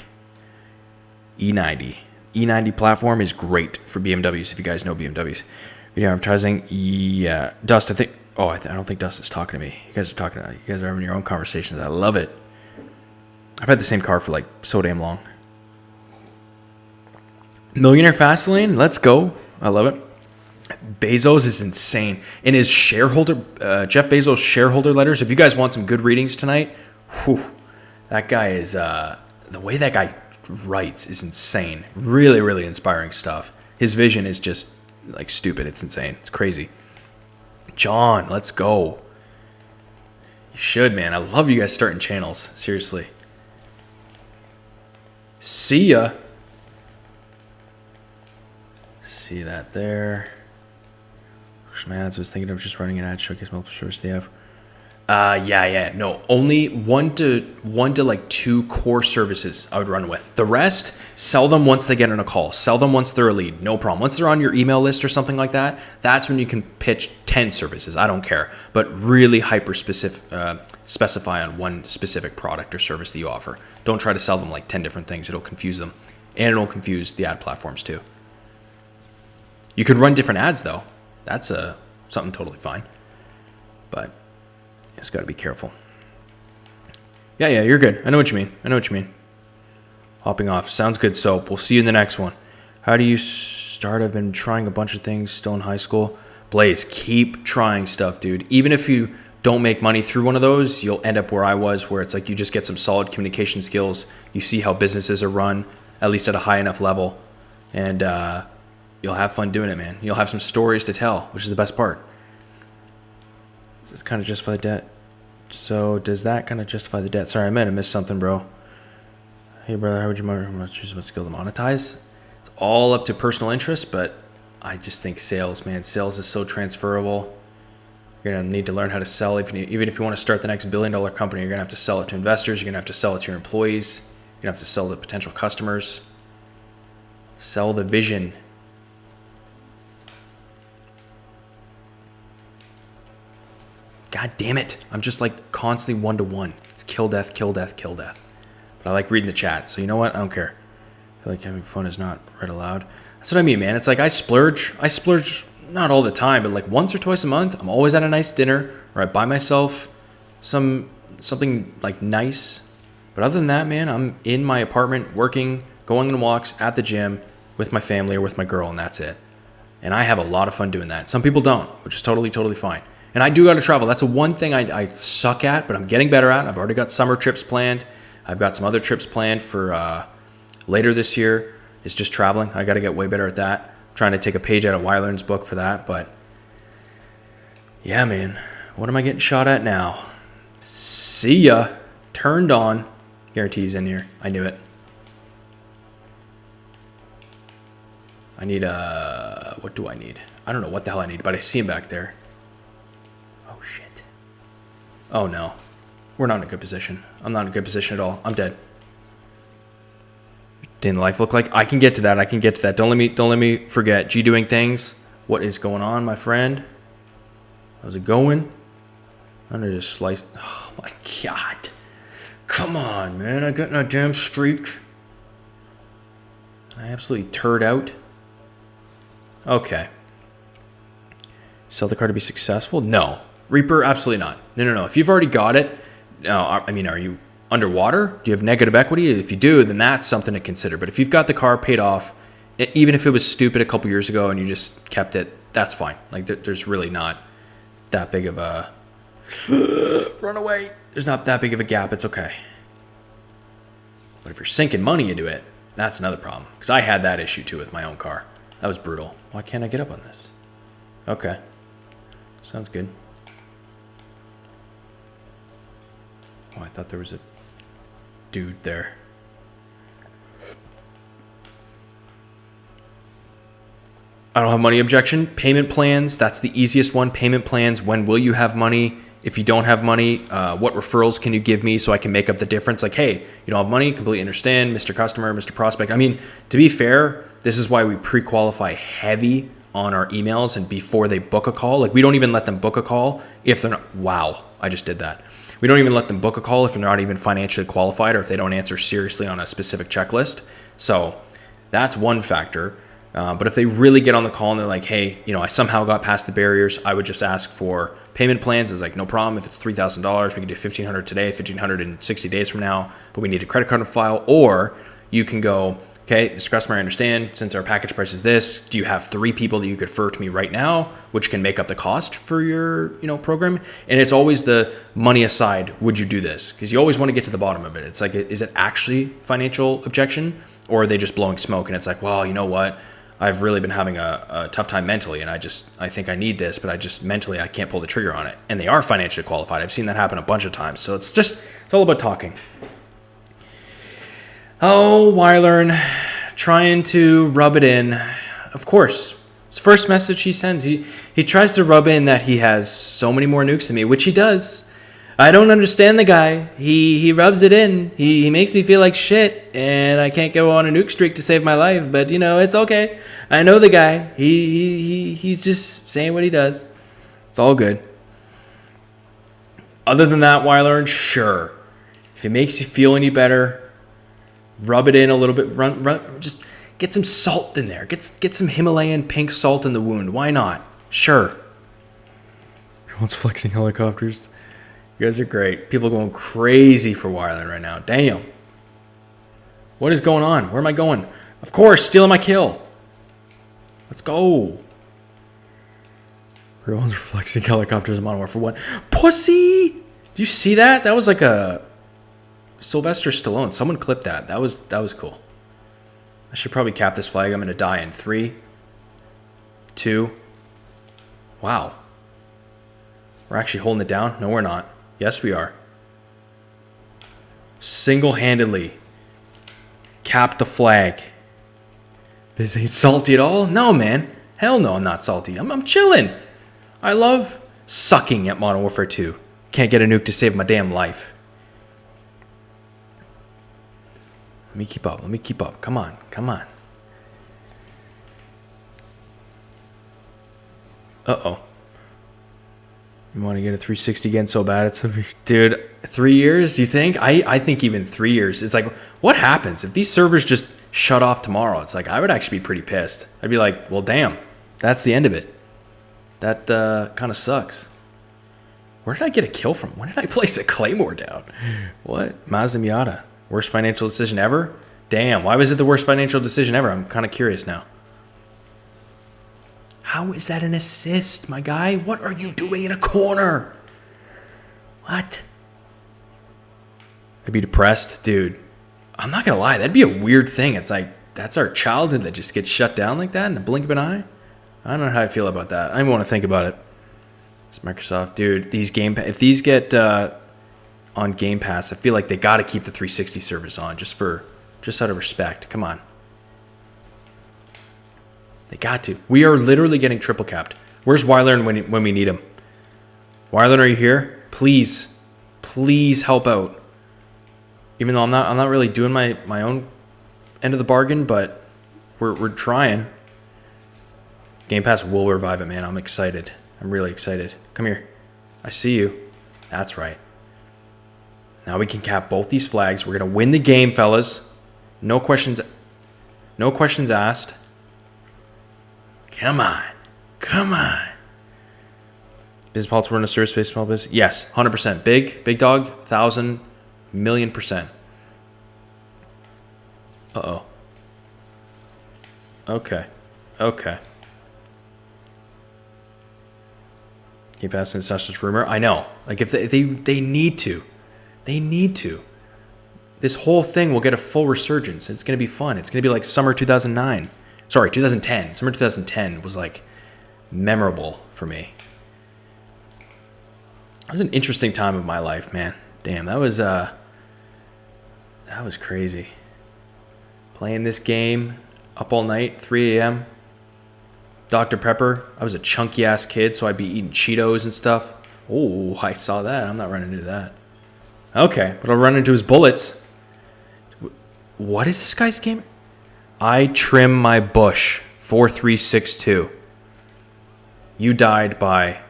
E90. E90 platform is great for BMWs, if you guys know BMWs. Video advertising, yeah. Dust, I think, I don't think Dust is talking to me. You guys are having your own conversations. I love it. I've had the same car for like so damn long. Millionaire Fastlane, let's go. I love it. Bezos is insane. In his shareholder, Jeff Bezos shareholder letters, if you guys want some good readings tonight, that guy is, the way that guy writes is insane. Really, really inspiring stuff. His vision is just like stupid. It's insane. It's crazy. John, let's go. You should, man. I love you guys starting channels. Seriously. See ya. See that there. Man, I was thinking of just running an ad showcase multiple services they have. No, only one to like 2 core services I would run with. The rest, sell them once they get on a call. Sell them once they're a lead, no problem. Once they're on your email list or something like that, that's when you can pitch 10 services. I don't care, but really hyper specific, specify on one specific product or service that you offer. Don't try to sell them like 10 different things. It'll confuse them, and it'll confuse the ad platforms too. You could run different ads though. That's something totally fine, but you just got to be careful. Yeah, you're good. I know what you mean. Hopping off. Sounds good, Soap. We'll see you in the next one. How do you start? I've been trying a bunch of things still in high school. Blaze, keep trying stuff, dude. Even if you don't make money through one of those, you'll end up where I was, where it's like you just get some solid communication skills. You see how businesses are run, at least at a high enough level, and you'll have fun doing it, man. You'll have some stories to tell, which is the best part. Does this kind of justify the debt? So does that kind of justify the debt? Sorry, I might have missed something, bro. Hey, brother, how would you choose what skill to monetize? It's all up to personal interest, but I just think sales, man. Sales is so transferable. You're going to need to learn how to sell. Even if you want to start the next billion-dollar company, you're going to have to sell it to investors. You're going to have to sell it to your employees. You're going to have to sell to potential customers. Sell the vision. God damn it. I'm just like constantly 1-to-1. It's kill death, kill death, kill death. But I like reading the chat. So you know what? I don't care. I feel like having fun is not read aloud. That's what I mean, man. It's like I splurge not all the time, but like once or twice a month. I'm always at a nice dinner, or I buy myself something like nice. But other than that, man, I'm in my apartment working, going on walks at the gym with my family or with my girl, and that's it. And I have a lot of fun doing that. Some people don't, which is totally, totally fine. And I do got to travel. That's the one thing I suck at, but I'm getting better at. I've already got summer trips planned. I've got some other trips planned for later this year. It's just traveling. I got to get way better at that. I'm trying to take a page out of Weiler's book for that. But yeah, man, what am I getting shot at now? See ya. Turned on. Guarantees in here. I knew it. I need what do I need? I don't know what the hell I need, but I see him back there. Oh, shit. Oh, no. We're not in a good position. I'm not in a good position at all. I'm dead. Didn't life look like? I can get to that. Don't let me forget. G doing things. What is going on, my friend? How's it going? I'm gonna just slice. Oh, my God. Come on, man. I got no damn streak. I absolutely turd out. Okay. Sell the car to be successful? No. Reaper? Absolutely not. No. If you've already got it, no. I mean, are you underwater? Do you have negative equity? If you do, then that's something to consider. But if you've got the car paid off, even if it was stupid a couple years ago and you just kept it, that's fine. Like there's really not that big of a run away. There's not that big of a gap. It's okay. But if you're sinking money into it, that's another problem. Because I had that issue too with my own car. That was brutal. Why can't I get up on this? Okay. Sounds good. Oh, I thought there was a dude there. I don't have money objection. Payment plans, that's the easiest one. Payment plans, when will you have money? If you don't have money, what referrals can you give me so I can make up the difference? Like, hey, you don't have money, completely understand, Mr. Customer, Mr. Prospect. I mean, to be fair, this is why we pre-qualify heavy on our emails and before they book a call. Like, we don't even let them book a call if they're not, wow, I just did that. We don't even let them book a call if they're not even financially qualified or if they don't answer seriously on a specific checklist. So that's one factor. But if they really get on the call and they're like, hey, I somehow got past the barriers, I would just ask for payment plans. It's like, no problem. If it's $3,000, we can do $1,500 today, $1,500 in 60 days from now, but we need a credit card on file. Or you can go, okay, Mr. Customer, I understand, since our package price is this, do you have 3 people that you could refer to me right now, which can make up the cost for your, program? And it's always the money aside, would you do this? Because you always want to get to the bottom of it. It's like, is it actually financial objection, or are they just blowing smoke? And it's like, well, you know what? I've really been having a tough time mentally, and I think I need this, but mentally I can't pull the trigger on it. And they are financially qualified. I've seen that happen a bunch of times. So it's all about talking. Oh, Wylearn, trying to rub it in. Of course, his first message he sends, he tries to rub in that he has so many more nukes than me, which he does. I don't understand the guy. He rubs it in. He makes me feel like shit, and I can't go on a nuke streak to save my life. But it's okay. I know the guy. He's just saying what he does. It's all good. Other than that, Wylearn, sure. If it makes you feel any better, rub it in a little bit. Run. Just get some salt in there. Get some Himalayan pink salt in the wound. Why not? Sure. Everyone's flexing helicopters. You guys are great. People are going crazy for Wylearn right now. Damn. What is going on? Where am I going? Of course, stealing my kill. Let's go. Everyone's flexing helicopters in Modern Warfare 1. Pussy! Do you see that? That was like a Sylvester Stallone. Someone clipped that. That was cool. I should probably cap this flag. I'm going to die in 3, 2. Wow. We're actually holding it down? No, we're not. Yes, we are. Single-handedly capped the flag. This ain't salty at all? No, man. Hell no, I'm not salty. I'm chilling. I love sucking at Modern Warfare 2. Can't get a nuke to save my damn life. Let me keep up. Come on. Uh-oh. You want to get a 360 again so bad? Dude, 3 years, you think? I think even 3 years. It's like, what happens if these servers just shut off tomorrow? It's like, I would actually be pretty pissed. I'd be like, well, damn, that's the end of it. That kind of sucks. Where did I get a kill from? When did I place a claymore down? What? Mazda Miata. Worst financial decision ever? Damn, why was it the worst financial decision ever? I'm kind of curious now. How is that an assist, my guy? What are you doing in a corner? What? I'd be depressed, dude. I'm not gonna lie, that'd be a weird thing. It's like, that's our childhood that just gets shut down like that in the blink of an eye. I don't know how I feel about that. I don't even want to think about it. It's Microsoft, dude. If these get on Game Pass, I feel like they got to keep the 360 servers on just out of respect. Come on. They got to. We are literally getting triple capped. Where's Wylearn when we need him? Wylearn, are you here? Please help out. Even though I'm not really doing my own end of the bargain, but we're trying. Game Pass will revive it, man. I'm excited. I'm really excited. Come here. I see you. That's right. Now we can cap both these flags. We're gonna win the game, fellas. No questions asked. Come on. Business politics run a service based small business? Yes, 100%. Big dog, 1,000 million %. Uh-oh. Okay. Keep asking, it's not just rumor. I know. Like, if they need to. They need to. This whole thing will get a full resurgence. It's going to be fun. It's going to be like summer 2009. Sorry, 2010. Summer 2010 was like memorable for me. It was an interesting time of my life, man. Damn, that was crazy. Playing this game up all night, 3 a.m. Dr. Pepper. I was a chunky ass kid, so I'd be eating Cheetos and stuff. Oh, I saw that. I'm not running into that. Okay, but I'll run into his bullets. What is this guy's game? I trim my bush. 4362. You died by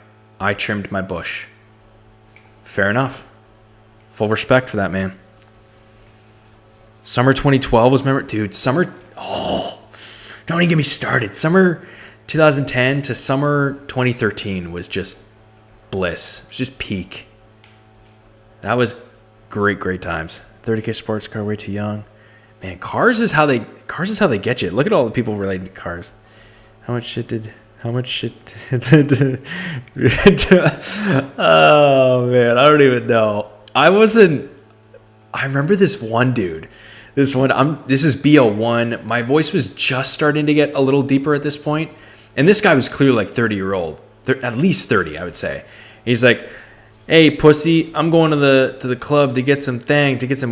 I trimmed my bush. Fair enough. Full respect for that, man. Summer 2012 was dude, summer, don't even get me started. Summer 2010 to summer 2013 was just bliss. It was just peak. That was great times. 30K sports car, way too young. Man, cars is how they get you. Look at all the people related to cars. How much shit oh man, I don't even know. I remember this one dude. This is BO1. My voice was just starting to get a little deeper at this point. And this guy was clearly like 30-year-old. At least 30, I would say. He's like, hey, pussy, I'm going to the club to get some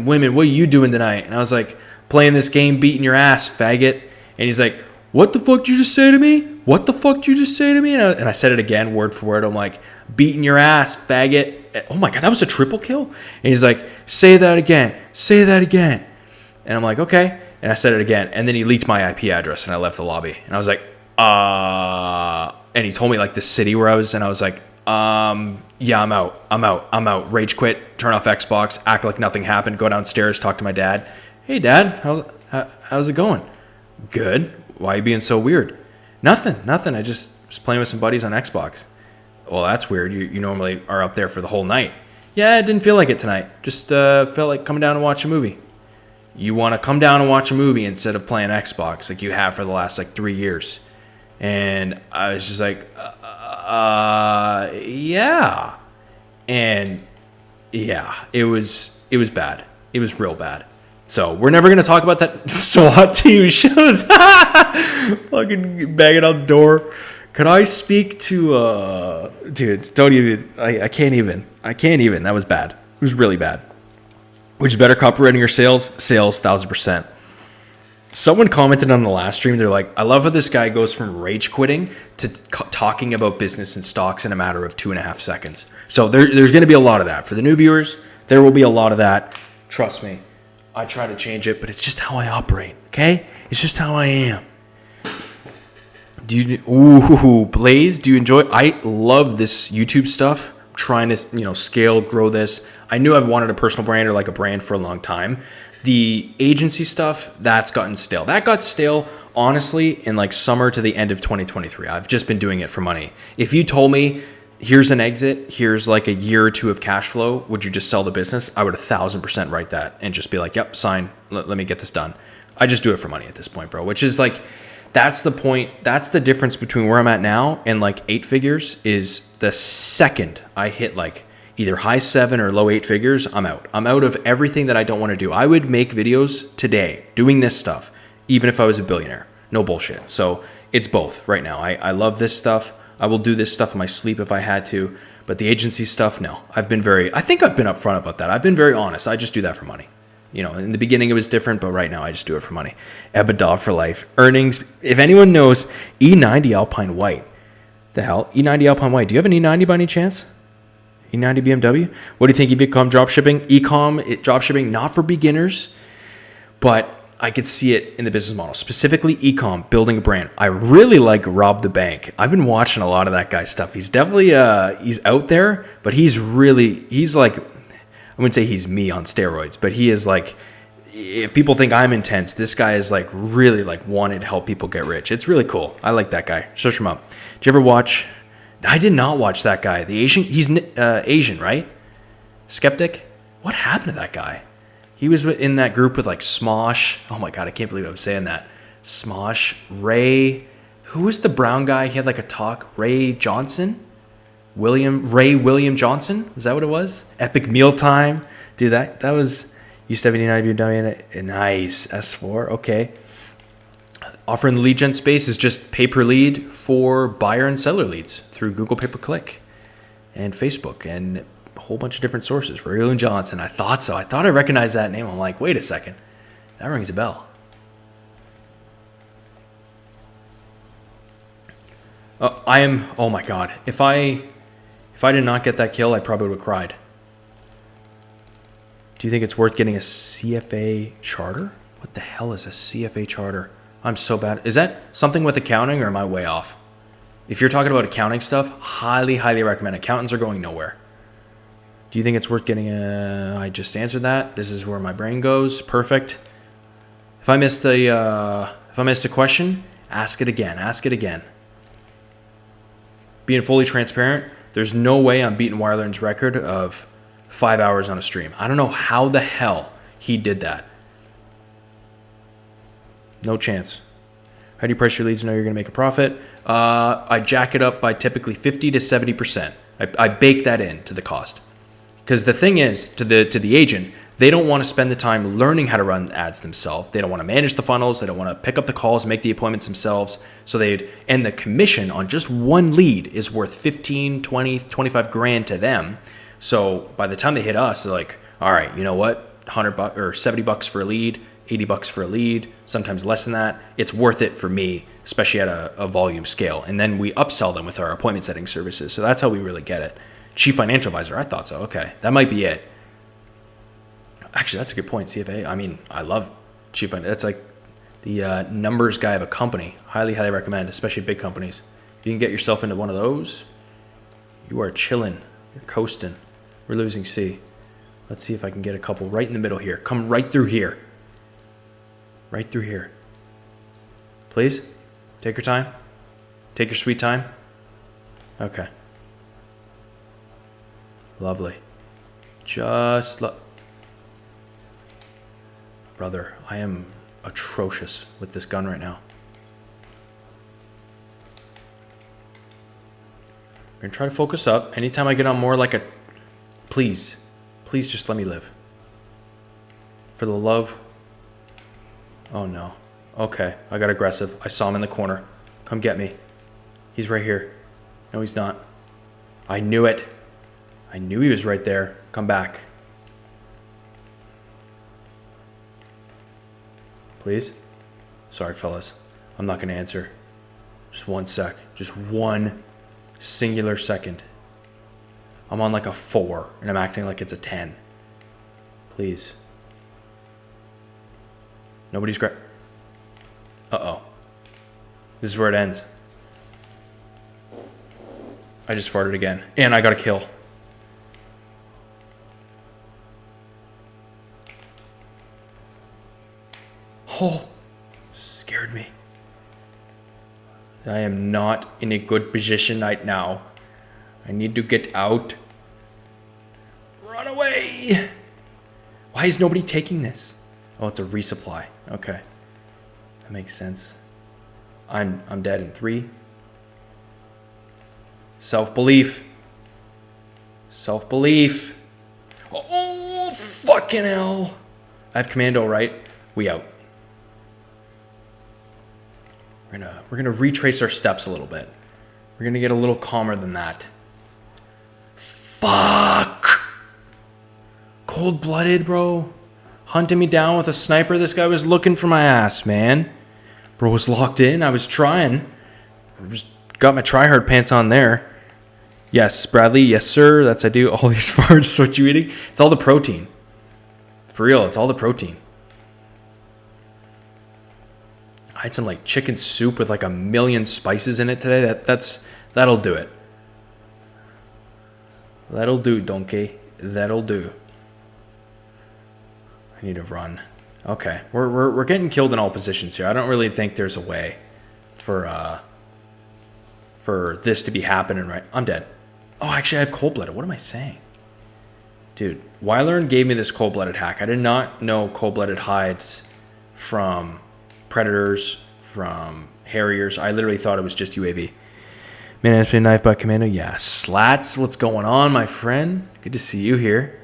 women. What are you doing tonight? And I was like, playing this game, beating your ass, faggot. And he's like, what the fuck did you just say to me? What the fuck did you just say to me? And I said it again, word for word. I'm like, beating your ass, faggot. Oh my God, that was a triple kill? And he's like, say that again. Say that again. And I'm like, okay. And I said it again. And then he leaked my IP address and I left the lobby. And I was like, and he told me like the city where I was. And I was like, yeah, I'm out. Rage quit, turn off Xbox, act like nothing happened, go downstairs, talk to my dad. Hey, Dad, how's it going? Good. Why are you being so weird? Nothing. I just was playing with some buddies on Xbox. Well, that's weird. You normally are up there for the whole night. Yeah, I didn't feel like it tonight. Just felt like coming down and watch a movie. You want to come down and watch a movie instead of playing Xbox like you have for the last like 3 years. And I was just like, yeah. And yeah, it was bad. It was real bad. So we're never going to talk about that SWAT team shows. Fucking banging on the door. Could I speak to, dude, don't even, I can't even. That was bad. It was really bad. Which is better, copywriting or sales? Sales, 1000%. Someone commented on the last stream. They're like, I love how this guy goes from rage quitting to talking about business and stocks in a matter of 2.5 seconds. So there's going to be a lot of that. For the new viewers, there will be a lot of that. Trust me. I try to change it, but it's just how I operate, okay? It's just how I am. Blaze, do you enjoy? I love this YouTube stuff. I'm trying to, scale, grow this. I knew I've wanted a personal brand or like a brand for a long time. The agency stuff, that's gotten stale. That got stale, honestly, in like summer to the end of 2023. I've just been doing it for money. If you told me, here's an exit, here's like a year or two of cash flow, would you just sell the business? I would 1000% write that and just be like, yep, sign, let me get this done. I just do it for money at this point, bro, which is like, that's the point. That's the difference between where I'm at now and like 8 figures is the second I hit like either high 7 or low 8 figures, I'm out. I'm out of everything that I don't want to do. I would make videos today doing this stuff, even if I was a billionaire. No bullshit. So it's both right now. I love this stuff. I will do this stuff in my sleep if I had to. But the agency stuff, no. I think I've been upfront about that. I've been very honest. I just do that for money. In the beginning it was different, but right now I just do it for money. EBITDA for life. Earnings. If anyone knows E90 Alpine White, the hell? E90 Alpine White. Do you have an E90 by any chance? E90 BMW? What do you think you become dropshipping? Dropshipping, not for beginners, but I could see it in the business model, specifically e-com, building a brand. I really like Rob the Bank. I've been watching a lot of that guy's stuff. He's definitely, he's out there, but he's like, I wouldn't say he's me on steroids, but he is like, if people think I'm intense, this guy is like really like wanting to help people get rich. It's really cool. I like that guy. Search him up. Did you ever watch? I did not watch that guy. The Asian, he's Asian, right? Skeptic? What happened to that guy? He was in that group with like Smosh. Oh my God, I can't believe I'm saying that. Smosh, Ray. Who was the brown guy? He had like a talk. Ray Johnson? William Johnson? Was that what it was? Epic Mealtime. Dude, that was, used to have an E90 nice. S4, okay. Offering the lead gen space is just pay per lead for buyer and seller leads through Google pay-per-click and Facebook and a whole bunch of different sources. William Johnson. I thought so. I thought I recognized that name. I'm like, wait a second. That rings a bell. I am. Oh my god! If I did not get that kill, I probably would have cried. Do you think it's worth getting a CFA charter? What the hell is a CFA charter? I'm so bad. Is that something with accounting, or am I way off? If you're talking about accounting stuff, highly, highly recommend. Accountants are going nowhere. Do you think it's worth getting a... I just answered that. This is where my brain goes. Perfect. If I missed a question, ask it again. Ask it again. Being fully transparent, there's no way I'm beating WireLearn's record of 5 hours on a stream. I don't know how the hell he did that. No chance. How do you price your leads to know you're going to make a profit? I jack it up by typically 50 to 70%. I bake that into the cost. Because the thing is, to the agent, they don't want to spend the time learning how to run ads themselves. They don't want to manage the funnels. They don't want to pick up the calls, make the appointments themselves. And the commission on just one lead is worth 15, 20, 25 grand to them. So by the time they hit us, they're like, all right, you know what? $100 or $70 for a lead, $80 for a lead, sometimes less than that. It's worth it for me, especially at a volume scale. And then we upsell them with our appointment setting services. So that's how we really get it. Chief Financial Advisor, I thought so. Okay, that might be it. Actually, that's a good point, CFA. I mean, I love Chief Financial. That's like the numbers guy of a company. Highly, highly recommend, especially big companies. If you can get yourself into one of those, you are chilling. You're coasting. We're losing C. Let's see if I can get a couple right in the middle here. Come right through here. Right through here. Please, take your time. Take your sweet time. Okay. Lovely. Brother, I am atrocious with this gun right now. We're going to try to focus up. Anytime I get on more like a... Please just let me live. For the love... Oh no. Okay, I got aggressive. I saw him in the corner. Come get me. He's right here. No, he's not. I knew it. I knew he was right there. Come back. Please? Sorry, fellas. I'm not going to answer. Just 1 sec. Just one singular second. I'm on like a 4, and I'm acting like it's a 10. Please. Nobody's great. Uh-oh. This is where it ends. I just farted again. And I got a kill. Oh, scared me. I am not in a good position right now. I need to get out. Run away. Why is nobody taking this? Oh, it's a resupply. Okay. That makes sense. I'm dead in 3. Self-belief. Self-belief. Oh, fucking hell. I have commando, right? We out. We're gonna retrace our steps a little bit. We're gonna get a little calmer than that. Fuck! Cold-blooded, bro. Hunting me down with a sniper. This guy was looking for my ass, man. Bro was locked in. I was trying. I just got my try-hard pants on there. Yes, Bradley. Yes, sir. That's I do. All these farts. What you eating? It's all the protein. For real, it's all the protein. I had some like chicken soup with like 1,000,000 spices in it today. That'll do it. That'll do, donkey. That'll do. I need to run. Okay, we're getting killed in all positions here. I don't really think there's a way for this to be happening right. I'm dead. Oh, actually, I have cold-blooded. What am I saying? Dude, WireLearn gave me this cold-blooded hack. I did not know cold-blooded hides from predators, from harriers. I literally thought it was just UAV. Man, it's been knifed by commando. Yeah, Slats, what's going on, my friend? Good to see you here.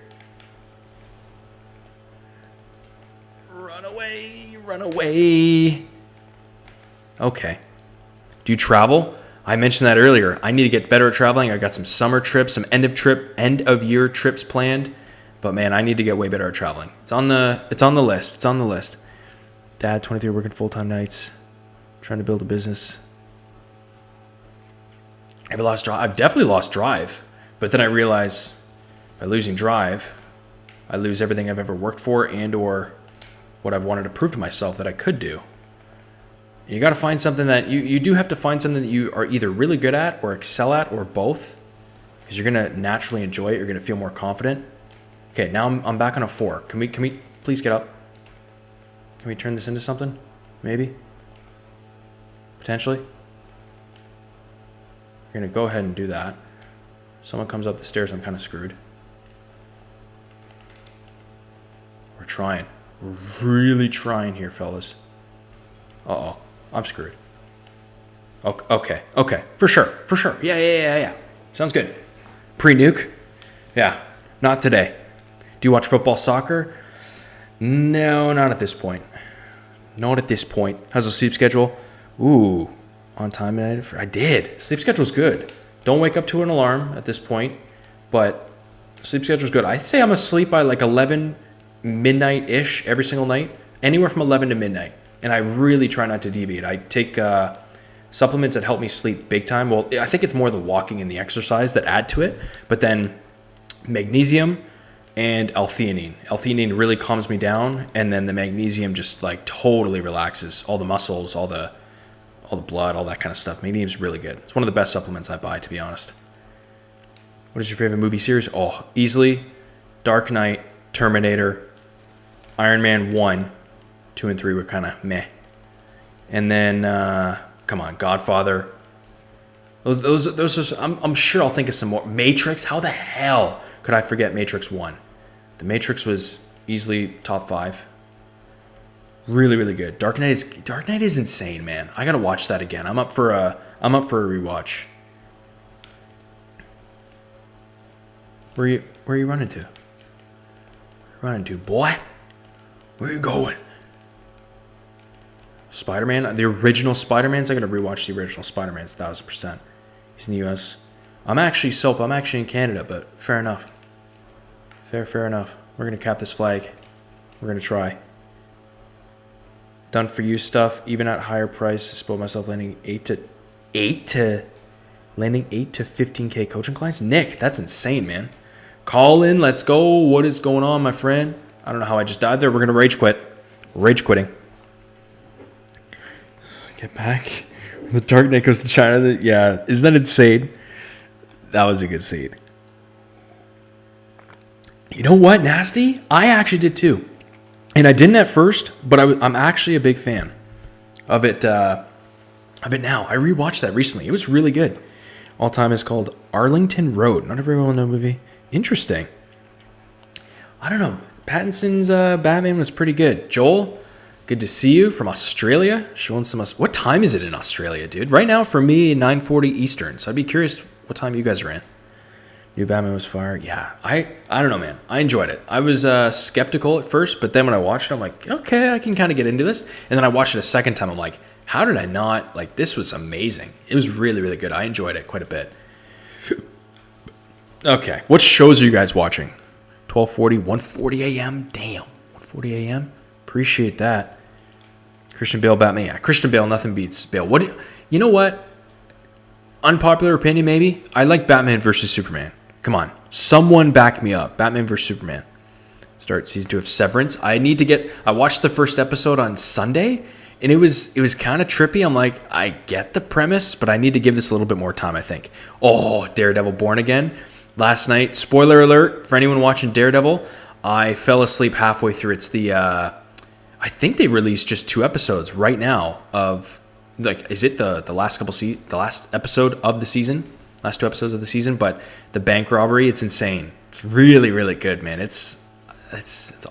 Run away, run away. Okay. Do you travel? I mentioned that earlier. I need to get better at traveling. I got some summer trips, some end of year trips planned. But man, I need to get way better at traveling. It's on the list. It's on the list. Dad, 23, working full-time nights, trying to build a business. Have I lost drive? I've definitely lost drive. But then I realize by losing drive, I lose everything I've ever worked for and or what I've wanted to prove to myself that I could do. And you got to find something that you do have to find something that you are either really good at or excel at or both, because you're going to naturally enjoy it. You're going to feel more confident. Okay, now I'm back on a 4. Can we please get up? Can we turn this into something? Maybe? Potentially? We're going to go ahead and do that. Someone comes up the stairs, I'm kind of screwed. We're trying. We're really trying here, fellas. Uh-oh. I'm screwed. Okay. For sure. Yeah. Sounds good. Pre-nuke? Yeah. Not today. Do you watch football, soccer? No, not at this point. Not at this point. How's the sleep schedule? Ooh. On time tonight? I did. Sleep schedule's good. Don't wake up to an alarm at this point, but sleep schedule's good. I say I'm asleep by like 11 midnight-ish every single night, anywhere from 11 to midnight, and I really try not to deviate. I take supplements that help me sleep big time. Well, I think it's more the walking and the exercise that add to it, but then magnesium and L-theanine. L-theanine really calms me down, and then the magnesium just like totally relaxes all the muscles, all the blood, all that kind of stuff. Magnesium's really good. It's one of the best supplements I buy, to be honest. What is your favorite movie series? Oh, easily Dark Knight, Terminator, Iron Man 1, 2 and 3 were kind of meh. And then, come on, Godfather. Those are, I'm sure I'll think of some more. Matrix, how the hell could I forget Matrix 1? The Matrix was easily top 5. Really, really good. Dark Knight is insane, man. I gotta watch that again. I'm up for a rewatch. Where are you running to? Boy? Where are you going? Spider-Man? The original Spider-Man's? I gotta rewatch the original Spider-Man's 1000%. He's in the US. I'm actually in Canada, but fair enough. Fair enough. We're gonna cap this flag. We're gonna try. Done for you stuff, even at higher price. Spoiled myself landing 8 to 15K coaching clients. Nick, that's insane, man. Call in, let's go. What is going on, my friend? I don't know how I just died there. We're gonna rage quit. Rage quitting. Get back. The Dark Knight goes to China. Yeah, isn't that insane? That was a good scene. You know what, Nasty? I actually did too. And I didn't at first, but I'm actually a big fan of it now. I rewatched that recently. It was really good. All time is called Arlington Road. Not everyone know the movie. Interesting. I don't know. Pattinson's Batman was pretty good. Joel, good to see you from Australia. Showing some. What time is it in Australia, dude? Right now for me, 9:40 Eastern. So I'd be curious what time you guys are in. New Batman was fire. Yeah, I don't know, man. I enjoyed it. I was skeptical at first, but then when I watched it, I'm like, okay, I can kind of get into this. And then I watched it a second time. I'm like, how did I not? Like, this was amazing. It was really, really good. I enjoyed it quite a bit. Okay, what shows are you guys watching? 12:40, 1:40 a.m. Damn, 1:40 a.m. Appreciate that. Christian Bale, Batman. Yeah, Christian Bale, nothing beats Bale. You know what? Unpopular opinion, maybe. I like Batman versus Superman. Come on, someone back me up. Batman vs. Superman. Start season 2 of Severance. I watched the first episode on Sunday, and it was kind of trippy. I'm like, I get the premise, but I need to give this a little bit more time, I think. Oh, Daredevil Born Again. Last night, spoiler alert for anyone watching Daredevil, I fell asleep halfway through. It's I think they released just 2 episodes right now of, like, is it the last episode of the season? Last 2 episodes of the season, but the bank robbery, it's insane. It's really, really good, man. It's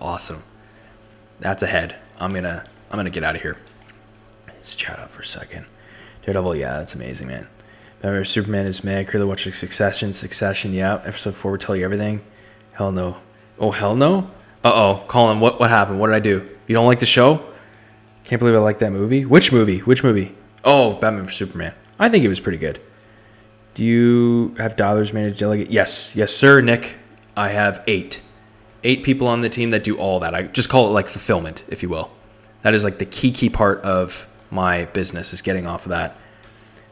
awesome. That's ahead. I'm gonna get out of here. Let's chat up for a second. Daredevil, yeah, that's amazing, man. Batman Superman is mad. Clearly watching Succession, yeah. Episode 4 will tell you everything. Hell no. Oh, hell no? Uh-oh. Colin, what happened? What did I do? You don't like the show? Can't believe I like that movie. Which movie? Oh, Batman vs. Superman. I think it was pretty good. Do you have dollars managed delegate? Yes, sir, Nick. I have 8 people on the team that do all that. I just call it like fulfillment, if you will. That is like the key part of my business is getting off of that.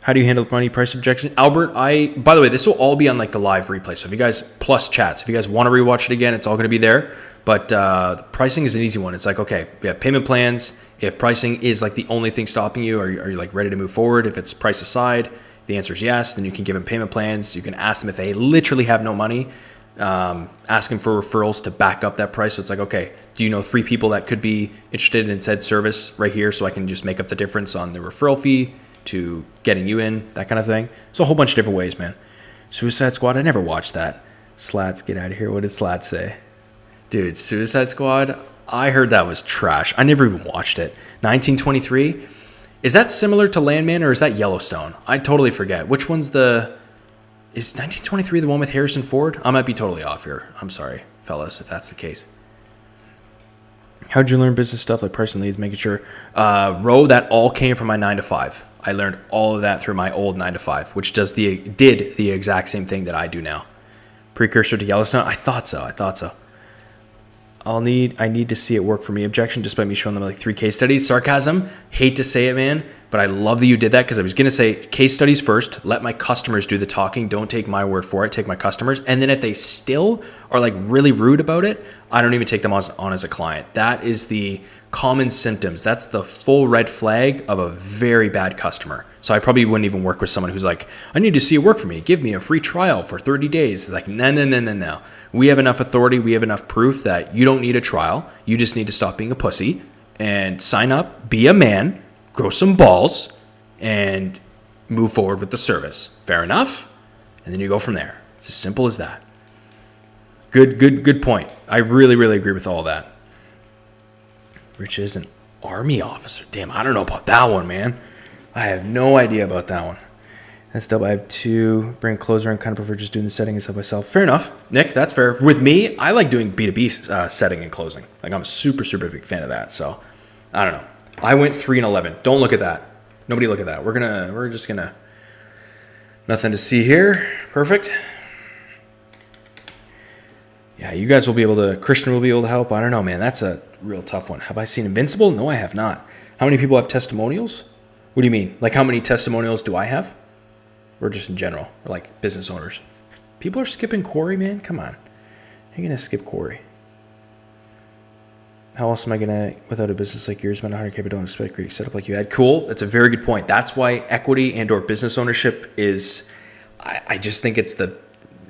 How do you handle money price objection? Albert, by the way, this will all be on like the live replay. So if you guys, plus chats, if you guys want to rewatch it again, it's all going to be there. But the pricing is an easy one. It's like, okay, we have payment plans. If pricing is like the only thing stopping you, are you like ready to move forward? If it's price aside, the answer is yes. Then you can give them payment plans. You can ask them if they literally have no money. Ask them for referrals to back up that price. So it's like, okay, do you know 3 people that could be interested in said service right here? So I can just make up the difference on the referral fee to getting you in, that kind of thing. So a whole bunch of different ways, man. Suicide Squad, I never watched that. Slats, get out of here. What did Slats say? Dude, Suicide Squad, I heard that was trash. I never even watched it. 1923, is that similar to Landman or is that Yellowstone? I totally forget. Which one's is 1923 the one with Harrison Ford? I might be totally off here. I'm sorry, fellas, if that's the case. How'd you learn business stuff like pricing leads, making sure? That all came from my 9 to 5. I learned all of that through my old 9 to 5, which did the exact same thing that I do now. Precursor to Yellowstone? I thought so. I need to see it work for me. Objection, despite me showing them like 3 case studies. Sarcasm, hate to say it, man, but I love that you did that because I was going to say case studies first. Let my customers do the talking. Don't take my word for it. Take my customers. And then if they still are like really rude about it, I don't even take them on as a client. That is the common symptoms. That's the full red flag of a very bad customer. So I probably wouldn't even work with someone who's like, I need to see it work for me. Give me a free trial for 30 days. Like, no. We have enough authority. We have enough proof that you don't need a trial. You just need to stop being a pussy and sign up, be a man, grow some balls, and move forward with the service. Fair enough? And then you go from there. It's as simple as that. Good point. I really, really agree with all that. Rich is an army officer. Damn, I don't know about that one, man. I have no idea about that one. That's dope. I have 2 brand closer and kind of prefer just doing the setting and stuff myself. Fair enough, Nick. That's fair. With me, I like doing B2B setting and closing. Like I'm a super, super big fan of that. So I don't know. I went 3 and 11. Don't look at that. Nobody look at that. We're just gonna. Nothing to see here. Perfect. Yeah, you guys will be able to. Christian will be able to help. I don't know, man. That's a real tough one. Have I seen Invincible? No, I have not. How many people have testimonials? What do you mean? Like how many testimonials do I have? Or just in general, or like business owners. People are skipping Corey, man. Come on. How are you going to skip Corey? How else am I going to, without a business like yours, spend 100K but don't expect a great setup like you had? Cool. That's a very good point. That's why equity and or business ownership is, I just think it's the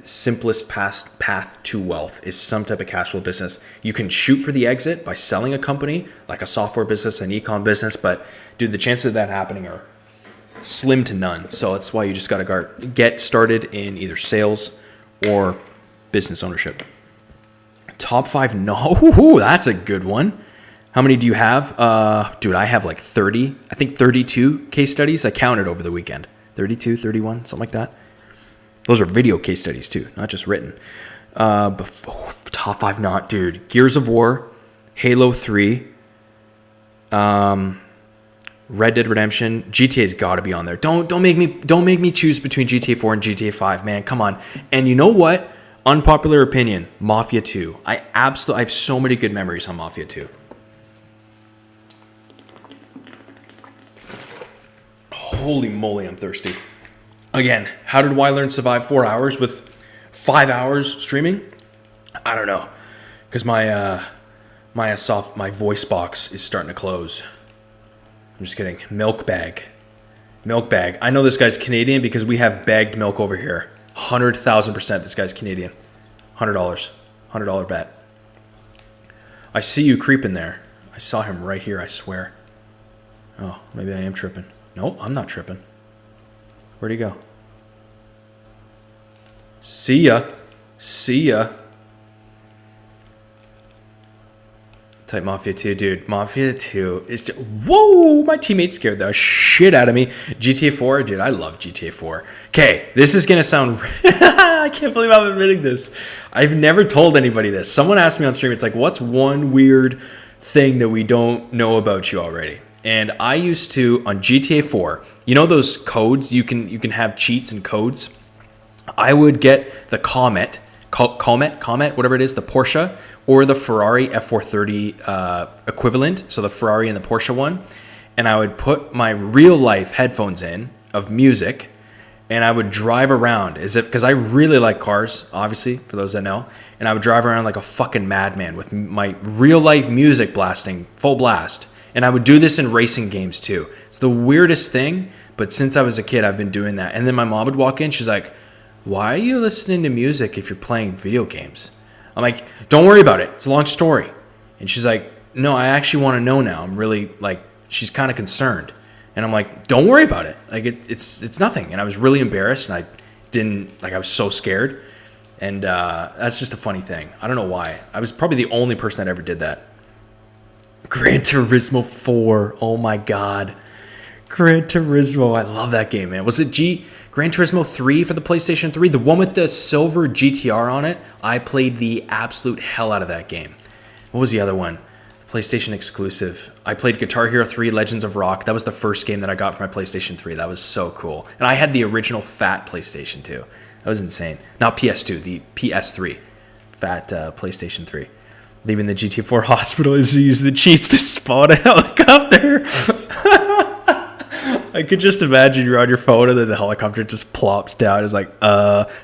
simplest path to wealth is some type of cash flow business. You can shoot for the exit by selling a company, like a software business, an e-com business, but dude, the chances of that happening are slim to none. So that's why you just got to get started in either sales or business ownership. Top 5. No, that's a good one. How many do you have? Dude, I have like 30. I think 32 case studies. I counted over the weekend. 32, 31, something like that. Those are video case studies too, not just written. Top 5 not, dude. Gears of War, Halo 3, Red Dead Redemption, GTA's got to be on there. Don't make me choose between GTA 4 and GTA 5, man. Come on. And you know what? Unpopular opinion, Mafia 2. I have so many good memories on Mafia 2. Holy moly, I'm thirsty. Again, how did Y-Learn survive 4 hours with 5 hours streaming? I don't know, because my voice box is starting to close. I'm just kidding. Milk bag. I know this guy's Canadian because we have bagged milk over here. 100,000% this guy's Canadian. $100 bet. I see you creeping there. I saw him right here, I swear. Oh, maybe I am tripping. Nope, I'm not tripping. Where'd he go? See ya. Type Mafia 2, dude. Mafia 2 is just, whoa, my teammates scared the shit out of me. GTA 4, dude, I love GTA 4. Okay, this is going to sound, I can't believe I'm admitting this. I've never told anybody this. Someone asked me on stream, it's like, what's one weird thing that we don't know about you already? And I used to, on GTA 4, you know those codes? You can have cheats and codes. I would get the Comet, whatever it is, the Porsche, or the Ferrari F430 equivalent, so the Ferrari and the Porsche one, and I would put my real life headphones in. of music, and I would drive around as if, because I really like cars, obviously, for those that know, and I would drive around like a fucking madman with my real life music blasting, full blast. And I would do this in racing games too. It's the weirdest thing, but since I was a kid, I've been doing that. And then my mom would walk in, she's like, why are you listening to music if you're playing video games? I'm like, don't worry about it. It's a long story. And she's like, no, I actually want to know now. I'm really like, she's kind of concerned. And I'm like, don't worry about it. Like it's nothing. And I was really embarrassed, and I was so scared. And that's just a funny thing. I don't know why. I was probably the only person that ever did that. Gran Turismo 4. Oh my God. Gran Turismo. I love that game, man. Was it Gran Turismo 3 for the PlayStation 3? The one with the silver GTR on it? I played the absolute hell out of that game. What was the other one? PlayStation exclusive. I played Guitar Hero 3 Legends of Rock. That was the first game that I got for my PlayStation 3. That was so cool. And I had the original fat PlayStation 2. That was insane. Not PS2, the PS3. Fat PlayStation 3. Leaving the GTA 4 hospital is to use the cheats to spawn a helicopter. I could just imagine you're on your phone and then the helicopter just plops down. It's like,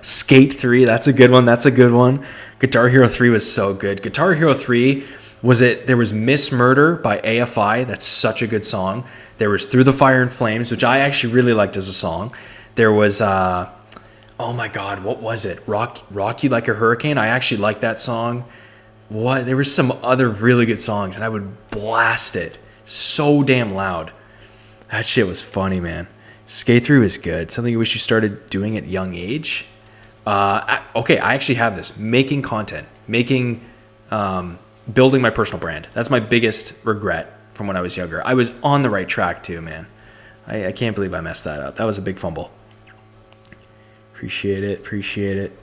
Skate 3, that's a good one. That's a good one. Guitar Hero 3 was so good. Guitar Hero 3, there was Miss Murder by AFI. That's such a good song. There was Through the Fire and Flames, which I actually really liked as a song. There was, oh my God, what was it? Rock You Like a Hurricane. I actually liked that song. There was some other really good songs, and I would blast it so damn loud. That shit was funny, man. Skate 3 was good. Something you wish you started doing at a young age? Okay, I actually have this. Making content. Building my personal brand. That's my biggest regret from when I was younger. I was on the right track too, man. I can't believe I messed that up. That was a big fumble. Appreciate it.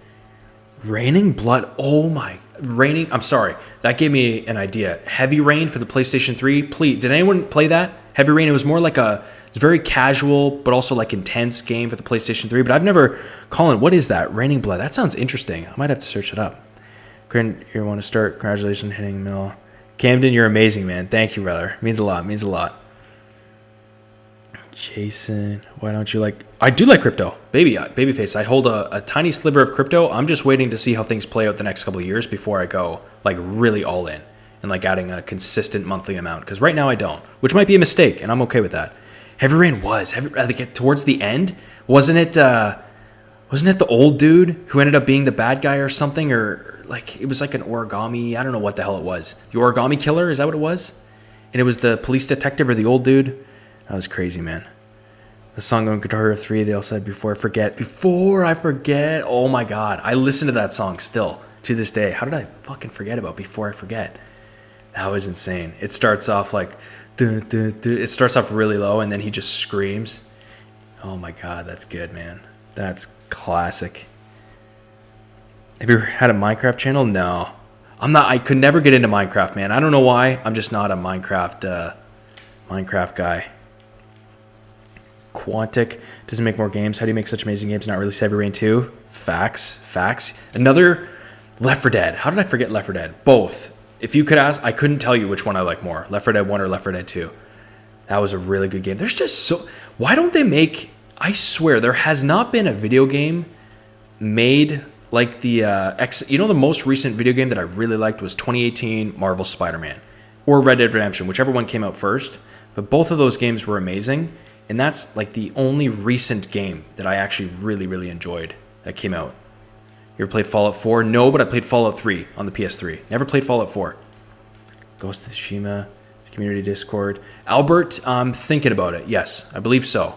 Raining Blood. I'm sorry. That gave me an idea. Heavy Rain for the PlayStation 3. Please, did anyone play that? Heavy Rain. It was more like it's very casual, but also like intense game for the PlayStation 3. But I've never. Colin, what is that? Raining Blood. That sounds interesting. I might have to search it up. You want to start? Congratulations, hitting mill. Camden, you're amazing, man. Thank you, brother. Means a lot. Jason, why don't you like... I do like crypto. Babyface, I hold a tiny sliver of crypto. I'm just waiting to see how things play out the next couple of years before I go like really all in and like adding a consistent monthly amount. Because right now I don't, which might be a mistake, and I'm okay with that. Heavy Rain towards the end. Wasn't it the old dude who ended up being the bad guy or something? Or like it was like an origami. I don't know what the hell it was. The origami killer, is that what it was? And it was the police detective or the old dude. That was crazy, man. The song on Guitar Hero 3, they all said, Before I forget. Oh my God. I listen to that song still to this day. How did I fucking forget about Before I Forget? That was insane. It starts off like, duh, duh, duh. It starts off really low and then he just screams. Oh my God, that's good, man. That's classic. Have you ever had a Minecraft channel? No. I could never get into Minecraft, man. I don't know why. I'm just not a Minecraft guy. Quantic doesn't make more games. How do you make such amazing games? Not really. Heavy Rain 2. Facts. Another Left 4 Dead. How did I forget Left 4 Dead? Both. If you could ask, I couldn't tell you which one I like more. Left 4 Dead 1 or Left 4 Dead 2. That was a really good game. There's just why don't they make... I swear, there has not been a video game made like the... the most recent video game that I really liked was 2018 Marvel Spider-Man. Or Red Dead Redemption, whichever one came out first. But both of those games were amazing. And that's like the only recent game that I actually really, really enjoyed that came out. You ever played Fallout 4? No, but I played Fallout 3 on the PS3. Never played Fallout 4. Ghost of Tsushima, Community Discord. Albert, I'm thinking about it. Yes, I believe so.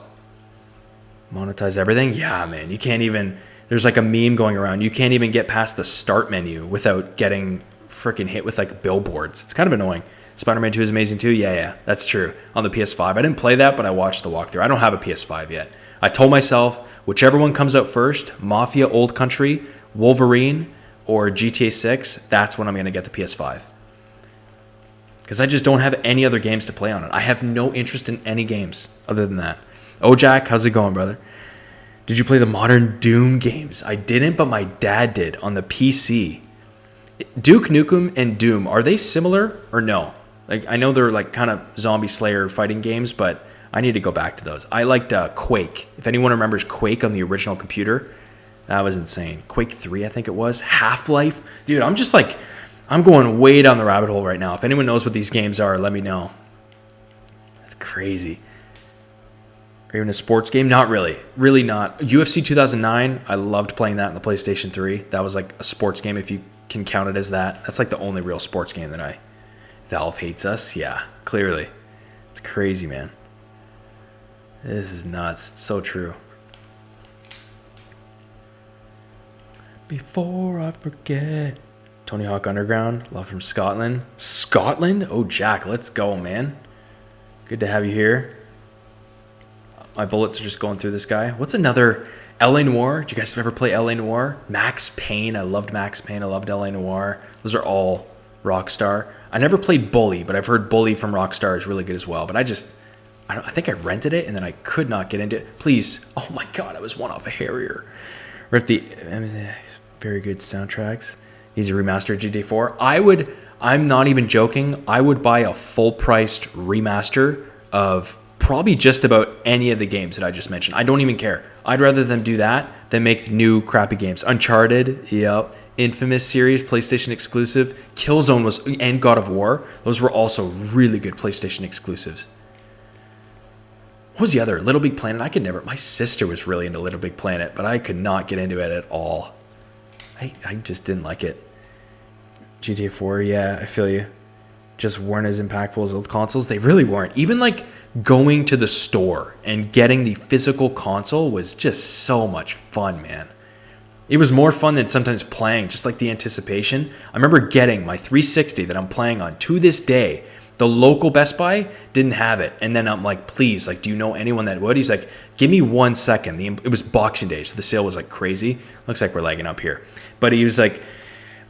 Monetize everything? Yeah, man. You can't even... There's like a meme going around. You can't even get past the start menu without getting freaking hit with like billboards. It's kind of annoying. Spider-Man 2 is amazing too. Yeah, that's true. On the PS5. I didn't play that, but I watched the walkthrough. I don't have a PS5 yet. I told myself, whichever one comes out first, Mafia Old Country, Wolverine, or GTA 6, that's when I'm going to get the PS5. Because I just don't have any other games to play on it. I have no interest in any games other than that. Oh, Jack, how's it going, brother? Did you play the modern Doom games? I didn't, but my dad did on the PC. Duke Nukem and Doom, are they similar or no? Like, I know they're like kind of zombie slayer fighting games, but I need to go back to those. I liked Quake. If anyone remembers Quake on the original computer, that was insane. Quake 3, I think it was. Half-Life. Dude, I'm going way down the rabbit hole right now. If anyone knows what these games are, let me know. That's crazy. Or even a sports game? Not really. Really not. UFC 2009, I loved playing that on the PlayStation 3. That was like a sports game if you can count it as that. That's like the only real sports game that Valve hates us. Yeah, clearly. It's crazy, man. This is nuts. It's so true. Before I forget. Tony Hawk Underground. Love from Scotland. Scotland? Oh, Jack, let's go, man. Good to have you here. My bullets are just going through this guy. What's another? LA Noire. Did you guys ever play LA Noire? Max Payne. I loved Max Payne. I loved LA Noire. Those are all Rockstar. I never played Bully, but I've heard Bully from Rockstar is really good as well. But I think I rented it and then I could not get into it. Please. Oh my God, I was one off a Harrier. Rip the very good soundtracks. He's a remastered GTA 4. I'm not even joking. I would buy a full-priced remaster of probably just about any of the games that I just mentioned. I don't even care. I'd rather them do that than make new crappy games. Uncharted, yep. Infamous series, PlayStation exclusive. Killzone and God of War. Those were also really good PlayStation exclusives. What was the other? Little Big Planet? My sister was really into Little Big Planet, but I could not get into it at all. I just didn't like it. GTA 4, yeah, I feel you. Just weren't as impactful as old consoles. They really weren't. Even like going to the store and getting the physical console was just so much fun, man. It was more fun than sometimes playing, just like the anticipation. I remember getting my 360 that I'm playing on to this day. The local Best Buy didn't have it. And then I'm like, please, like, do you know anyone that would? He's like, give me 1 second. It was Boxing Day, so the sale was like crazy. Looks like we're lagging up here. But he was like,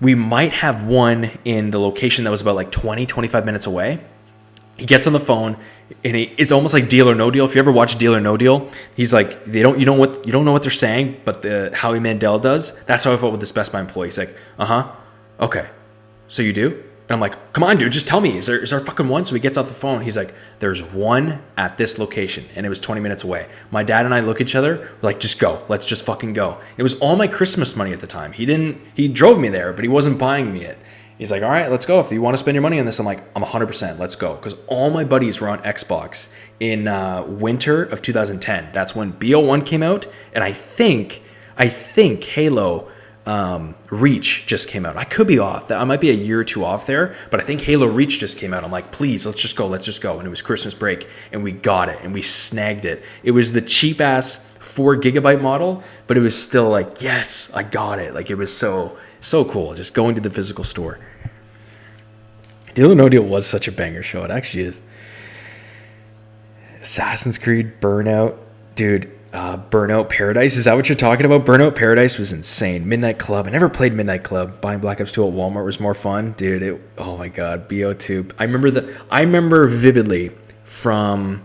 we might have one in the location that was about like 20, 25 minutes away. He gets on the phone, and it's almost like Deal or No Deal. If you ever watch Deal or No Deal, he's like, you don't know what they're saying, but Howie Mandel does. That's how I felt with this Best Buy employee. He's like, okay, so you do? And I'm like, come on, dude, just tell me. Is there fucking one? So he gets off the phone. He's like, there's one at this location, and it was 20 minutes away. My dad and I look at each other, we're like, just go. Let's just fucking go. It was all my Christmas money at the time. He drove me there, but he wasn't buying me it. He's like, all right, let's go. If you want to spend your money on this, I'm like, I'm 100%. Let's go. Because all my buddies were on Xbox in winter of 2010. That's when BO1 came out, and I think Halo Reach just came out. I could be off. I might be a year or two off there, but I think Halo Reach just came out. I'm like, please, let's just go. And it was Christmas break, and we got it, and we snagged it. It was the cheap ass 4 gigabyte model, but it was still like, yes, I got it. Like, it was so cool, just going to the physical store. Deal or No Deal was such a banger show. It actually is. Assassin's Creed, Burnout. Dude, Burnout Paradise. Is that what you're talking about? Burnout Paradise was insane. Midnight Club. I never played Midnight Club. Buying Black Ops 2 at Walmart was more fun. Dude, oh my God. BO2. I remember vividly from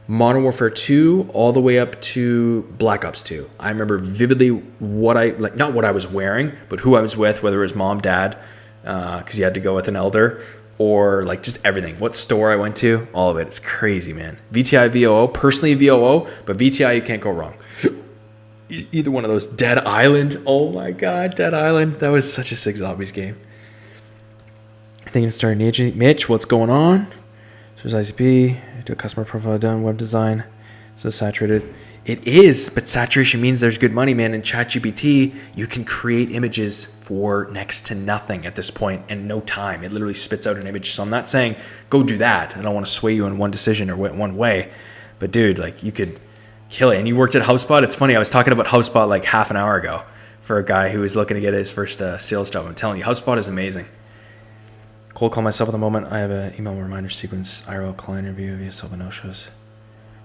Modern Warfare 2 all the way up to Black Ops 2. I remember vividly not what I was wearing, but who I was with, whether it was mom, dad, because you had to go with an elder, or like just everything. What store I went to, all of it. It's crazy, man. VTI, VOO, personally VOO, but VTI, you can't go wrong. Either one of those. Dead Island. Oh my God, Dead Island. That was such a sick zombies game. I think it's starting to Mitch, what's going on? So there's ICP, do a customer profile done, web design. So saturated. It is, but saturation means there's good money, man. In ChatGPT, you can create images for next to nothing at this point and no time. It literally spits out an image. So I'm not saying go do that. I don't want to sway you in one decision or one way. But dude, like, you could kill it. And you worked at HubSpot. It's funny. I was talking about HubSpot like half an hour ago for a guy who was looking to get his first sales job. I'm telling you, HubSpot is amazing. Cold call myself at the moment. I have an email reminder sequence, IRL client interview via Silva no-shows.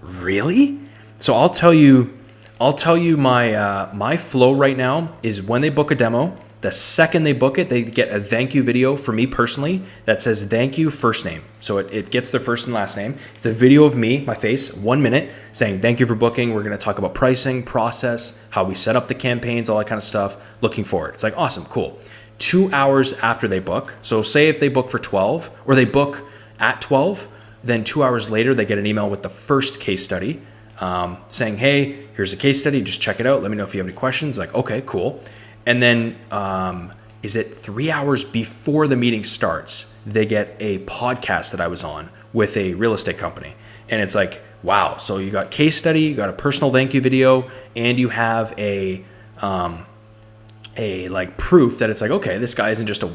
Really? So I'll tell you my flow right now is when they book a demo, the second they book it, they get a thank you video for me personally that says thank you first name. So it gets their first and last name. It's a video of me, my face, 1 minute, saying thank you for booking. We're going to talk about pricing, process, how we set up the campaigns, all that kind of stuff. Looking forward. It's like, awesome, cool. 2 hours after they book. So say if they book for 12 or they book at 12, then 2 hours later, they get an email with the first case study saying, hey, here's a case study. Just check it out. Let me know if you have any questions. Like, okay, cool. And then is it 3 hours before the meeting starts, they get a podcast that I was on with a real estate company. And it's like, wow. So you got case study, you got a personal thank you video, and you have a like proof that it's like, okay, this guy isn't just a,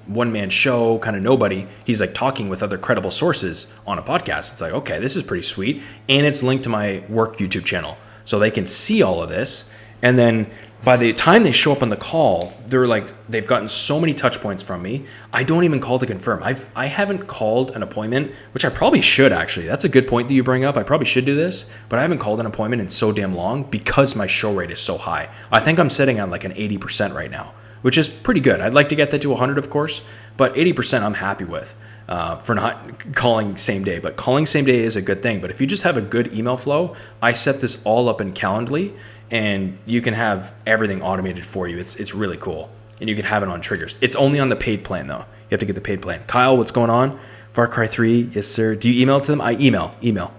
one man show kind of nobody. He's like talking with other credible sources on a podcast. It's like, okay, this is pretty sweet. And it's linked to my work YouTube channel. So they can see all of this. And then by the time they show up on the call, they've gotten so many touch points from me. I don't even call to confirm. I haven't called an appointment, which I probably should actually. That's a good point that you bring up. I probably should do this, but I haven't called an appointment in so damn long because my show rate is so high. I think I'm sitting on like an 80% right now, which is pretty good. I'd like to get that to 100, of course, but 80% I'm happy with for not calling same day. But calling same day is a good thing. But if you just have a good email flow, I set this all up in Calendly, and you can have everything automated for you. It's really cool. And you can have it on triggers. It's only on the paid plan though. You have to get the paid plan. Kyle, what's going on? Far Cry 3, yes sir. Do you email to them? I email.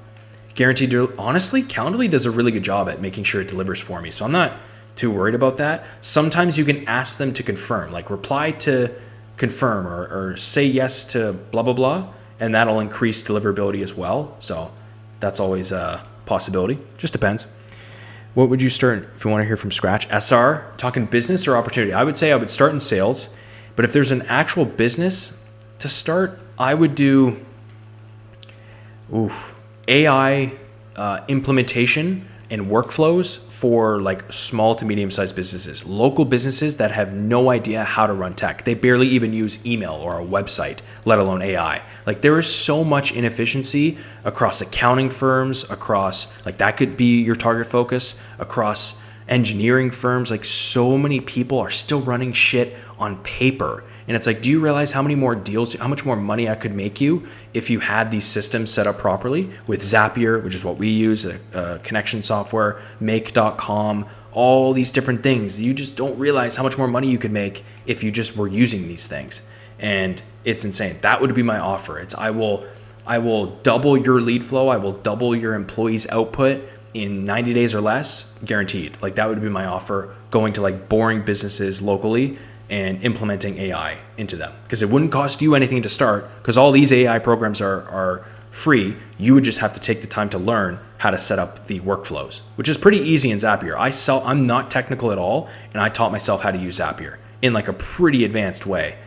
Guaranteed. Honestly, Calendly does a really good job at making sure it delivers for me. So I'm not too worried about that. Sometimes you can ask them to confirm, like reply to confirm or say yes to blah, blah, blah. And that'll increase deliverability as well. So that's always a possibility. Just depends. What would you start if you want to hear from scratch? SR, talking business or opportunity? I would say I would start in sales, but if there's an actual business to start, I would do AI implementation and workflows for like small to medium-sized businesses, local businesses that have no idea how to run tech. They barely even use email or a website, let alone AI. Like there is so much inefficiency across accounting firms, across like that could be your target focus, across engineering firms. Like so many people are still running shit on paper. And it's like, do you realize how many more deals, how much more money I could make you if you had these systems set up properly with Zapier, which is what we use, connection software, make.com, all these different things. You just don't realize how much more money you could make if you just were using these things. And it's insane. That would be my offer. It's I will double your lead flow. I will double your employees' output in 90 days or less, guaranteed. Like that would be my offer, going to like boring businesses locally and implementing AI into them, because it wouldn't cost you anything to start, because all these AI programs are free. You would just have to take the time to learn how to set up the workflows, which is pretty easy in Zapier. I'm not technical at all, and I taught myself how to use Zapier in like a pretty advanced way,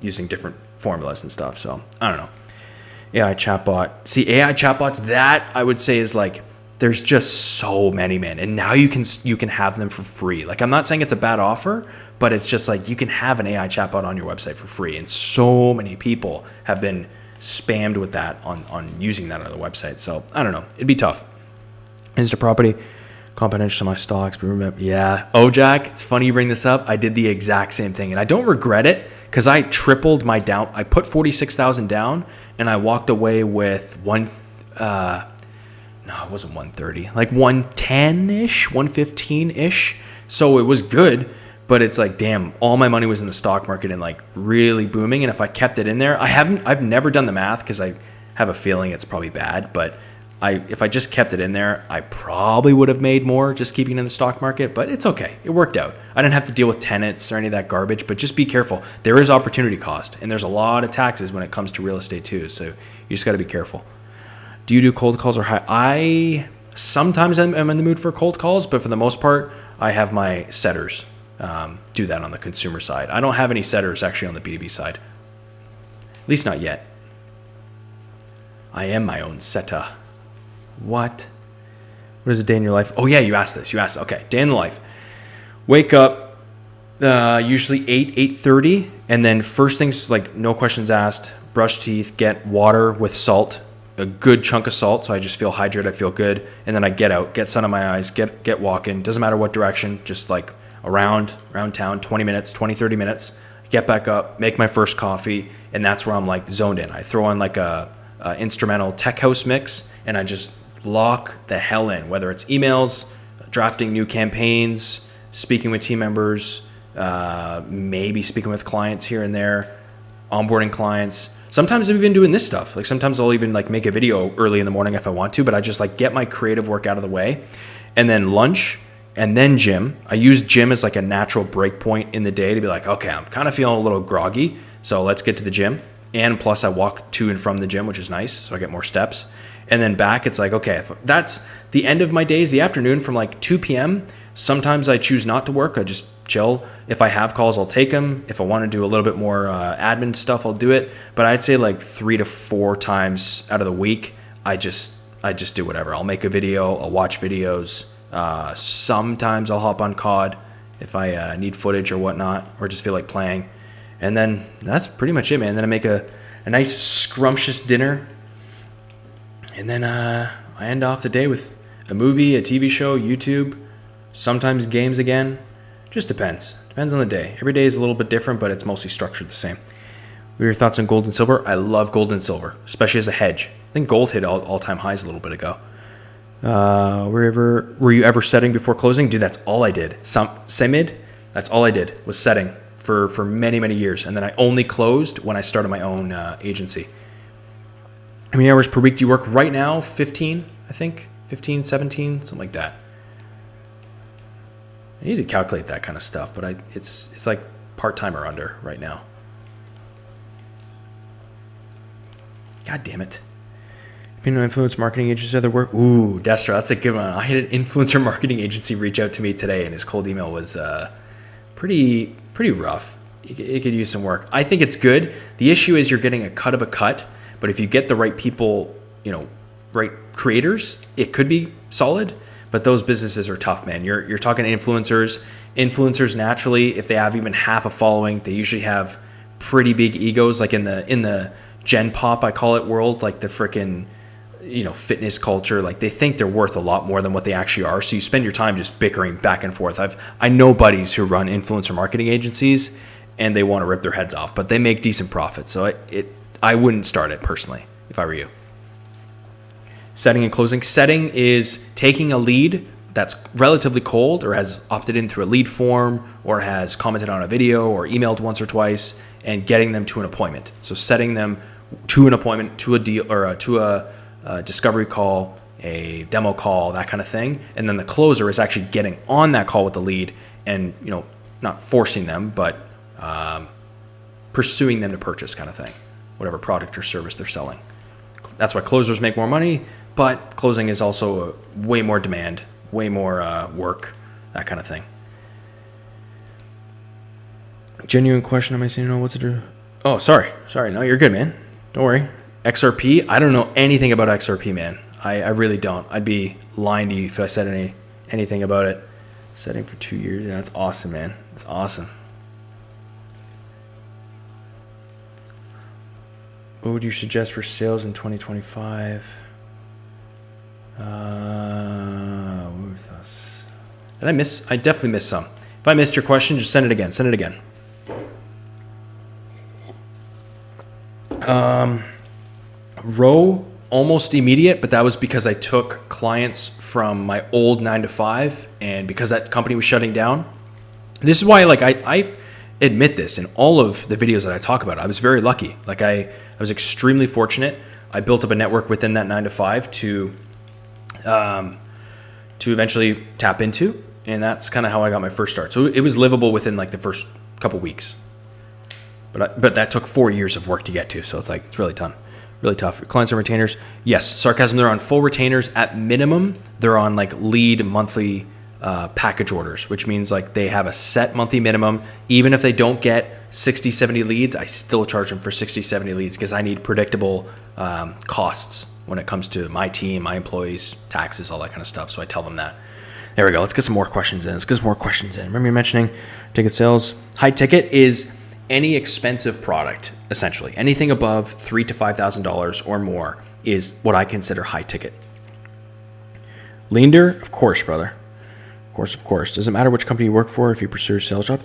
using different formulas and stuff. So I don't know. AI chatbot. See, AI chatbots, that I would say is like, there's just so many, man. And now you can have them for free. Like I'm not saying it's a bad offer, but it's just like you can have an AI chatbot on your website for free. And so many people have been spammed with that on using that on the website. So I don't know. It'd be tough. Insta property, confidential to my stocks. But remember, yeah. Oh, Jack, it's funny you bring this up. I did the exact same thing, and I don't regret it because I tripled my down. I put 46,000 down, and I walked away with no, it wasn't 130, like 110-ish, 115-ish. So it was good, but it's like, damn, all my money was in the stock market and like really booming. And if I kept it in there, I've never done the math because I have a feeling it's probably bad, but if I just kept it in there, I probably would have made more just keeping it in the stock market, but it's okay. It worked out. I didn't have to deal with tenants or any of that garbage, but just be careful. There is opportunity cost, and there's a lot of taxes when it comes to real estate too. So you just got to be careful. Do you do cold calls or high? I sometimes I'm in the mood for cold calls, but for the most part, I have my setters do that on the consumer side. I don't have any setters actually on the B2B side. At least not yet. I am my own setter. What is a day in your life? Oh yeah, you asked this. Okay, day in the life. Wake up, usually 8:30, and then first things like no questions asked, brush teeth, get water with salt, a good chunk of salt, so I just feel hydrated, I feel good, and then I get out, get sun on my eyes, get walking, doesn't matter what direction, just like around town, 30 minutes, get back up, make my first coffee, and that's where I'm like zoned in. I throw on like a instrumental tech house mix, and I just lock the hell in, whether it's emails, drafting new campaigns, speaking with team members, maybe speaking with clients here and there, onboarding clients. Sometimes I'm even doing this stuff. Like sometimes I'll even like make a video early in the morning if I want to, but I just like get my creative work out of the way, and then lunch, and then gym. I use gym as like a natural break point in the day to be like, okay, I'm kind of feeling a little groggy, so let's get to the gym. And plus I walk to and from the gym, which is nice, so I get more steps. And then back, it's like, okay, if that's the end of my days, the afternoon from like 2 p.m., sometimes I choose not to work. I just chill. If I have calls, I'll take them. If I want to do a little bit more admin stuff, I'll do it. But I'd say like 3 to 4 times out of the week, I just do whatever. I'll make a video, I'll watch videos. Sometimes I'll hop on COD if I need footage or whatnot, or just feel like playing. And then that's pretty much it, man. Then I make a nice scrumptious dinner. And then I end off the day with a movie, a TV show, YouTube, sometimes games again. Just depends. Depends on the day. Every day is a little bit different, but it's mostly structured the same. What are your thoughts on gold and silver? I love gold and silver, especially as a hedge. I think gold hit all-time highs a little bit ago. Were you ever setting before closing? Dude, that's all I did. Semid, that's all I did was setting for many, many years. And then I only closed when I started my own agency. How many hours per week do you work right now? 15, I think. 15, 17, something like that. I need to calculate that kind of stuff, but it's like part-time or under right now. God damn it. Influencer marketing agencies other work. Ooh, Destra, that's a good one. I had an influencer marketing agency reach out to me today, and his cold email was pretty rough. It could use some work. I think it's good. The issue is you're getting a cut of a cut, but if you get the right people, right creators, it could be solid. But those businesses are tough, man. You're talking influencers. Influencers naturally, if they have even half a following, they usually have pretty big egos. Like in the Gen Pop, I call it world, like the frickin' fitness culture, like they think they're worth a lot more than what they actually are. So you spend your time just bickering back and forth. I know buddies who run influencer marketing agencies and they want to rip their heads off, but they make decent profits. So I wouldn't start it personally if I were you. Setting and closing. Setting is taking a lead that's relatively cold or has opted into a lead form or has commented on a video or emailed once or twice and getting them to an appointment. So setting them to an appointment, to a deal, or to a discovery call, a demo call, that kind of thing. And then the closer is actually getting on that call with the lead and, not forcing them, but pursuing them to purchase kind of thing, whatever product or service they're selling. That's why closers make more money, but closing is also way more demand, way more work, that kind of thing. Genuine question. Am I saying no? What's it? Oh, sorry. No, you're good, man. Don't worry. XRP. I don't know anything about XRP, man. I really don't. I'd be lying to you if I said anything about it. Setting for 2 years. Yeah, that's awesome, man. That's awesome. What would you suggest for sales in 2025? Did I miss? I definitely missed some. If I missed your question, just send it again. Row almost immediate, but that was because I took clients from my old 9-to-5, and because that company was shutting down. This is why, I admit this in all of the videos that I talk about. I was very lucky. I was extremely fortunate. I built up a network within that 9-to-5 to eventually tap into, and that's kind of how I got my first start. So it was livable within the first couple weeks, but that took 4 years of work to get to. So it's really tough. Really tough. Your clients are retainers. Yes, sarcasm. They're on full retainers at minimum. They're on lead monthly package orders, which means they have a set monthly minimum. Even if they don't get 60, 70 leads, I still charge them for 60, 70 leads because I need predictable costs when it comes to my team, my employees, taxes, all that kind of stuff. So I tell them that. There we go. Let's get some more questions in. Remember you mentioning ticket sales. High ticket is any expensive product, essentially. Anything above $3,000 to $5,000 or more is what I consider high ticket. Leander, of course, brother. Of course. Doesn't matter which company you work for if you pursue a sales job.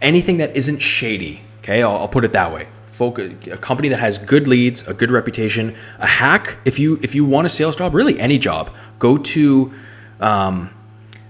Anything that isn't shady, okay? I'll put it that way. A company that has good leads, a good reputation, a hack. If you want a sales job, really any job, go to, how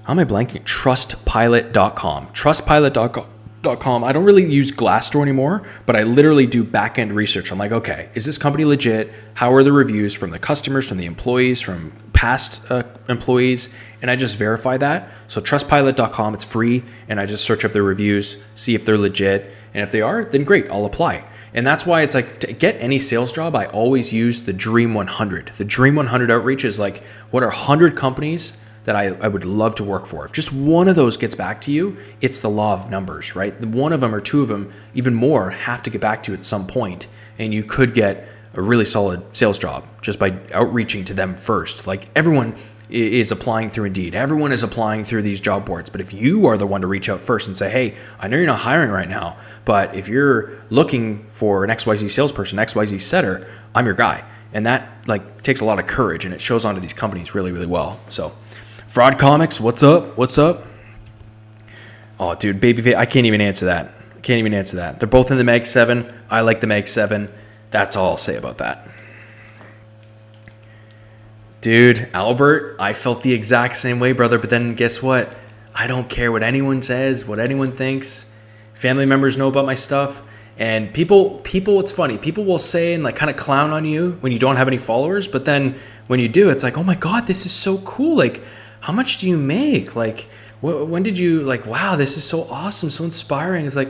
am I blanking? Trustpilot.com. Trustpilot.com Trustpilot.com. I don't really use Glassdoor anymore, but I literally do back-end research. I'm like, okay, is this company legit? How are the reviews from the customers, from the employees, from past employees? And I just verify that. So Trustpilot.com, it's free, and I just search up their reviews, see if they're legit. And if they are, then great, I'll apply. And that's why it's like, to get any sales job, I always use the Dream 100. The Dream 100 outreach is like, what are 100 companies that I would love to work for? If just one of those gets back to you, it's the law of numbers, right? One of them or two of them, even more, have to get back to you at some point, and you could get a really solid sales job just by outreaching to them first. Like, everyone is applying through Indeed. Everyone is applying through these job boards. But if you are the one to reach out first and say, hey, I know you're not hiring right now, but if you're looking for an XYZ salesperson, XYZ setter, I'm your guy. And that like takes a lot of courage, and it shows onto these companies really, really well. So Fraud Comics, what's up? What's up? Oh, dude, Babyface, I can't even answer that. They're both in the Mag 7. I like the Mag 7. That's all I'll say about that. Dude, Albert, I felt the exact same way, brother. But then guess what? I don't care what anyone says, what anyone thinks. Family members know about my stuff. And people, it's funny. People will say and like kind of clown on you when you don't have any followers. But then when you do, it's like, oh my God, this is so cool. Like, how much do you make? Like, when did you, like, wow, this is so awesome, so inspiring. It's like,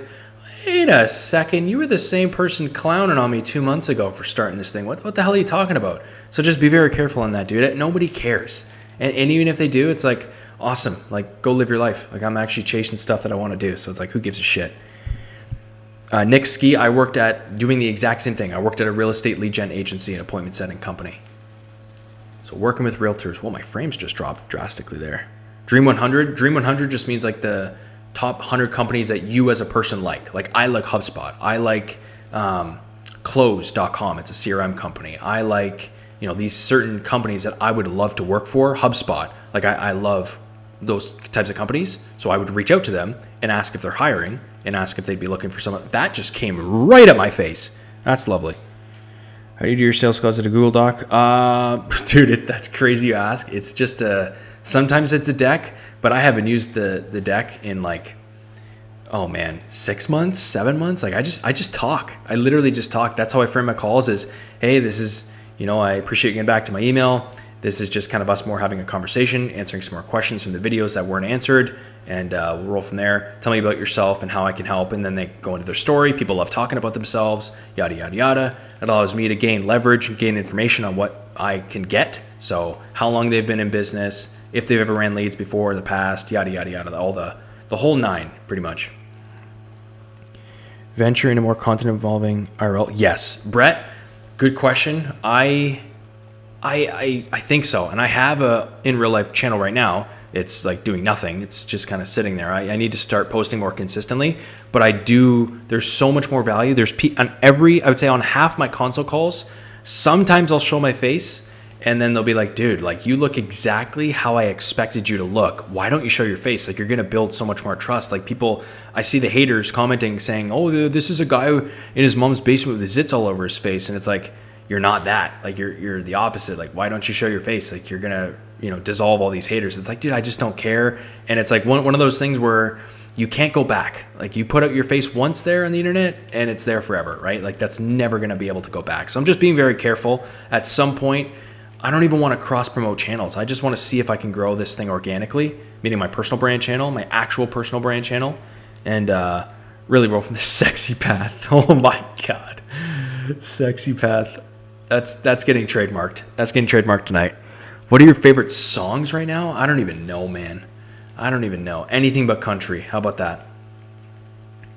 wait a second, you were the same person clowning on me 2 months ago for starting this thing. What the hell are you talking about? So just be very careful on that, dude. Nobody cares. And even if they do, it's like, awesome. Like, go live your life. Like, I'm actually chasing stuff that I want to do. So it's like, who gives a shit? Nick Ski, I worked at doing the exact same thing. I worked at a real estate lead gen agency and appointment setting company. So working with realtors. Well, my frames just dropped drastically there. Dream 100. Dream 100 just means like the top 100 companies that you as a person like. Like, I like HubSpot. I like Close.com. It's a CRM company. I like, these certain companies that I would love to work for. HubSpot. Like, I love those types of companies. So I would reach out to them and ask if they're hiring and ask if they'd be looking for someone. That just came right at my face. That's lovely. How do you do your sales calls at a Google Doc? Dude, that's crazy you ask. It's just sometimes it's a deck, but I haven't used the deck in like, oh man, 6 months, 7 months. Like, I just talk. I literally just talk. That's how I frame my calls is, hey, this is, I appreciate you getting back to my email. This is just kind of us more having a conversation, answering some more questions from the videos that weren't answered, and we'll roll from there. Tell me about yourself and how I can help, and then they go into their story. People love talking about themselves, yada, yada, yada. It allows me to gain leverage and gain information on what I can get. So how long they've been in business, if they've ever ran leads before in the past, yada, yada, yada, all the whole nine, pretty much. Venture into more content involving IRL. Yes. Brett, good question. I think so. And I have a in real life channel right now. It's like doing nothing. It's just kind of sitting there. I need to start posting more consistently, but there's so much more value. I would say on half my consult calls, sometimes I'll show my face and then they'll be like, dude, like, you look exactly how I expected you to look. Why don't you show your face? Like, you're going to build so much more trust. Like, people, I see the haters commenting saying, oh, this is a guy in his mom's basement with the zits all over his face. And it's like, you're not that. Like, you're the opposite. Like, why don't you show your face? Like, you're gonna, dissolve all these haters. It's like, dude, I just don't care. And it's like one of those things where you can't go back. Like, you put out your face once there on the internet and it's there forever, right? Like, that's never gonna be able to go back. So I'm just being very careful. At some point, I don't even want to cross promote channels. I just want to see if I can grow this thing organically, meaning my personal brand channel, my actual personal brand channel, and really roll from the sexy path. Oh my God. Sexy path. That's getting trademarked. That's getting trademarked tonight. What are your favorite songs right now? I don't even know, man. I don't even know. Anything but country. How about that?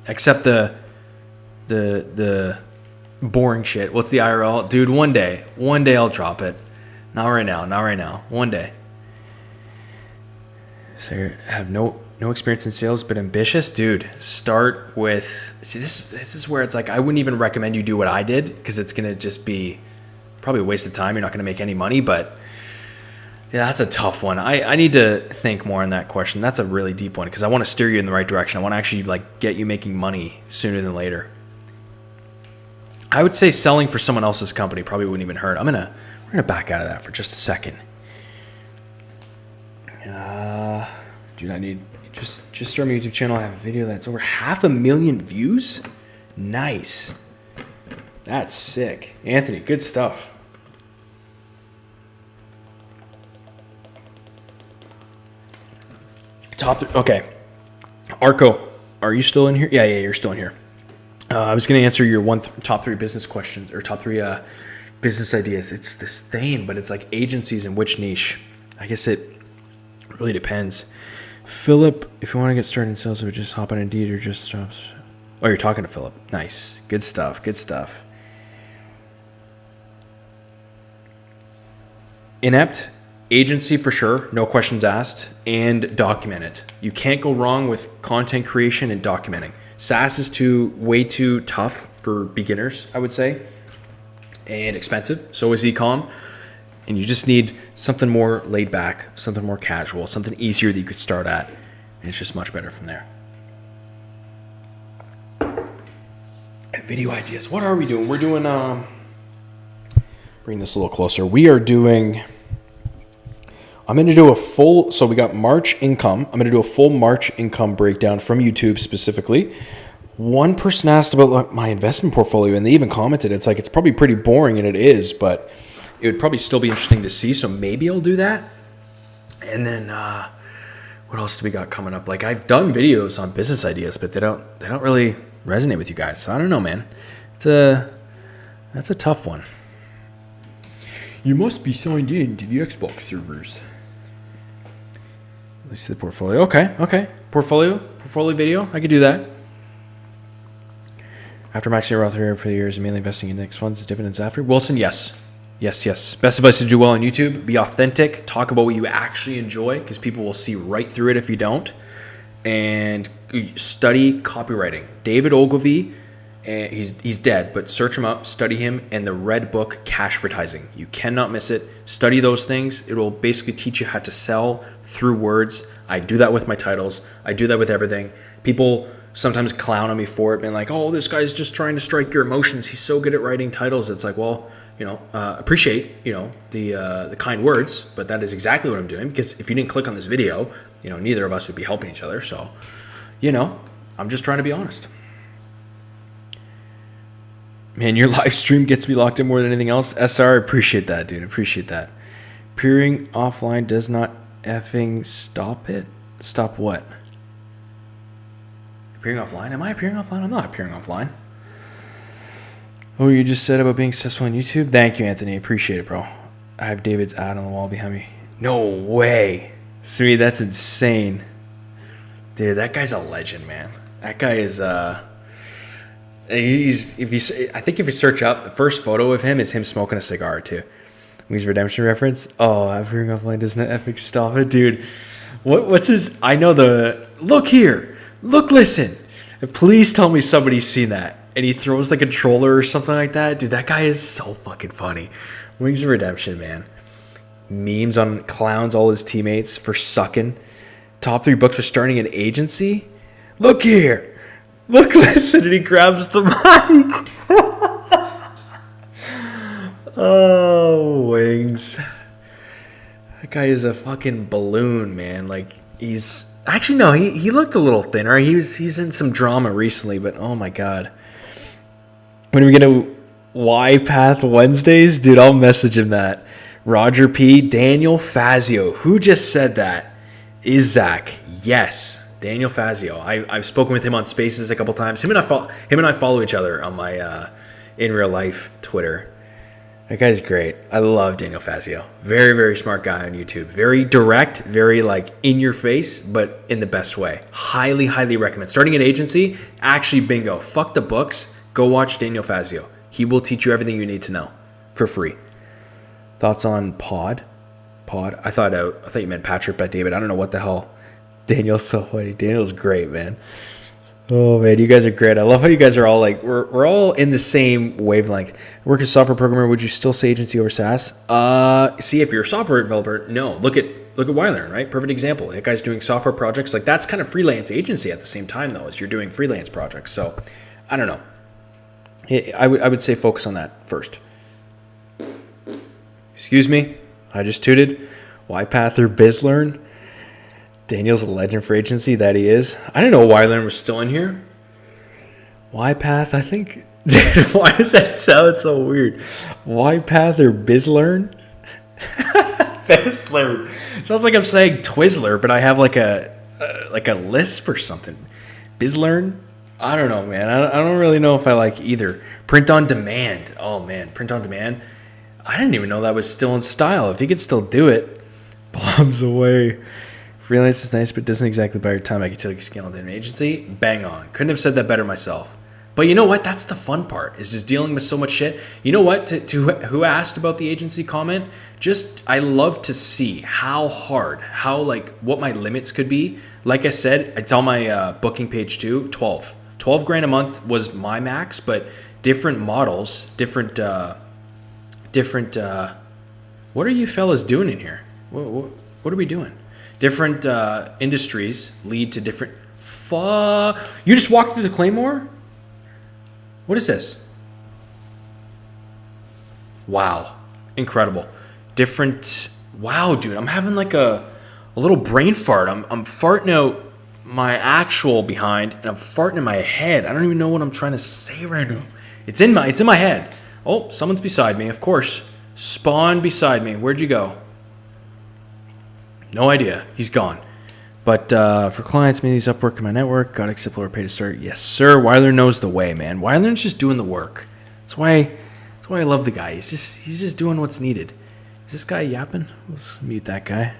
Except the boring shit. What's the IRL? Dude, one day I'll drop it. Not right now. One day. So I have no experience in sales, but ambitious. Dude, start with, this is where it's like, I wouldn't even recommend you do what I did, because it's going to just be probably a waste of time. You're not going to make any money, but yeah, that's a tough one. I need to think more on that question. That's a really deep one, because I want to steer you in the right direction. I want to actually like get you making money sooner than later. I would say selling for someone else's company probably wouldn't even hurt. We're gonna back out of that for just a second. Dude, I need Just started my YouTube channel. I have a video that's over 500,000 views. Nice. That's sick. Anthony, good stuff. Okay. Arco, are you still in here? Yeah, you're still in here. I was going to answer your top three business questions or top three business ideas. It's the same, but it's like agencies in which niche. I guess it really depends. Philip, if you want to get started in sales, would just hop on Indeed or just jobs. Oh, you're talking to Philip. Nice. Good stuff. Good stuff. Inept agency for sure. No questions asked. And document it. You can't go wrong with content creation and documenting. SaaS is way too tough for beginners, I would say, and expensive. So is e-com. And you just need something more laid back, something more casual, something easier that you could start at. And it's just much better from there. And video ideas. What are we doing? We're doing, bring this a little closer. We are doing, I'm going to do so we got March income. I'm going to do a full March income breakdown from YouTube specifically. One person asked about my investment portfolio and they even commented, it's like, it's probably pretty boring, and it is, but it would probably still be interesting to see. So maybe I'll do that. And then, what else do we got coming up? Like, I've done videos on business ideas, but they don't really resonate with you guys. So I don't know, man. That's a tough one. You must be signed in to the Xbox servers. Let's see the portfolio. Okay. Portfolio video. I could do that. After maxing your Roth IRA for the years, mainly investing in index funds, dividends after. Wilson, yes. Best advice to do well on YouTube: be authentic. Talk about what you actually enjoy, because people will see right through it if you don't. And study copywriting. David Ogilvy, he's dead, but search him up, study him, and the red book, Cashvertising. You cannot miss it. Study those things. It will basically teach you how to sell through words. I do that with my titles. I do that with everything. People sometimes clown on me for it, being like, oh, this guy's just trying to strike your emotions. He's so good at writing titles. It's like, well, appreciate, the kind words, but that is exactly what I'm doing, because if you didn't click on this video, neither of us would be helping each other. So, I'm just trying to be honest. Man, your live stream gets me locked in more than anything else. SR, appreciate that, dude. Appreciate that. Appearing offline does not effing stop it. Stop what? Appearing offline? Am I appearing offline? I'm not appearing offline. Oh, you just said about being successful on YouTube? Thank you, Anthony. Appreciate it, bro. I have David's ad on the wall behind me. No way. Sweet, that's insane. Dude, that guy's a legend, man. That guy is I think if you search up, the first photo of him is him smoking a cigar too. Wings Redemption reference. Oh, appearing offline doesn't epic stop it, dude. What's his? I know look here. Look, listen. Please tell me somebody's seen that. And he throws the controller or something like that. Dude, that guy is so fucking funny. Wings of Redemption, man. Memes on clowns all his teammates for sucking. Top 3 books for starting an agency. Look here. Look, listen. And he grabs the mic. Oh, Wings. That guy is a fucking balloon, man. Like, he's... Actually, no, he looked a little thinner. He's in some drama recently, but oh my God. When we get to Y-Path Wednesdays, dude, I'll message him that. Roger P. Daniel Fazio. Who just said that? Is Zach. Yes, Daniel Fazio. I've spoken with him on Spaces a couple times. Him and I follow each other on my in real life Twitter. That guy's great. I love Daniel Fazio. Very, very smart guy on YouTube. Very direct, very in your face, but in the best way. Highly, highly recommend. Starting an agency, actually bingo. Fuck the books. Go watch Daniel Fazio. He will teach you everything you need to know for free. Thoughts on Pod? I thought you meant Patrick, but David. I don't know what the hell. Daniel's so funny. Daniel's great, man. Oh man, you guys are great. I love how you guys are all we're all in the same wavelength. Work as a software programmer, would you still say agency over SaaS? See, if you're a software developer, no. Look at Wylearn, right? Perfect example. That guy's doing software projects. That's kind of freelance agency at the same time though, as you're doing freelance projects. So I don't know. I would say focus on that first. Excuse me, I just tooted. YPath or BizLearn? Daniel's a legend for agency, that he is. I didn't know Wylearn was still in here. YPath, I think. Dude, why does that sound so weird? YPath or BizLearn? BizLearn. Sounds like I'm saying Twizzler, but I have like a lisp or something. BizLearn? I don't know, man. I don't really know if I like either. Print on demand. Oh, man. Print on demand. I didn't even know that was still in style. If you could still do it, bombs away. Freelance is nice, but doesn't exactly buy your time. I could tell you scale into an agency. Bang on. Couldn't have said that better myself. But you know what? That's the fun part, is just dealing with so much shit. You know what? To who asked about the agency comment, I love to see how hard, what my limits could be. Like I said, it's on my booking page too, 12 grand a month was my max, but different models, different, what are you fellas doing in here? What are we doing? Different industries lead to different, you just walked through the Claymore? What is this? Wow. Incredible. Wow, dude. I'm having like a little brain fart. I'm farting out my actual behind, and I'm farting in my head. I don't even know what I'm trying to say right now. It's in my head. Oh, someone's beside me, of course. Spawn beside me. Where'd you go? No idea. He's gone. But for clients, maybe use Upwork in my network. Got to accept lower pay to start. Yes, sir. Wylearn knows the way, man. Wylearn's just doing the work. That's why I love the guy. He's just doing what's needed. Is this guy yapping? Let's mute that guy.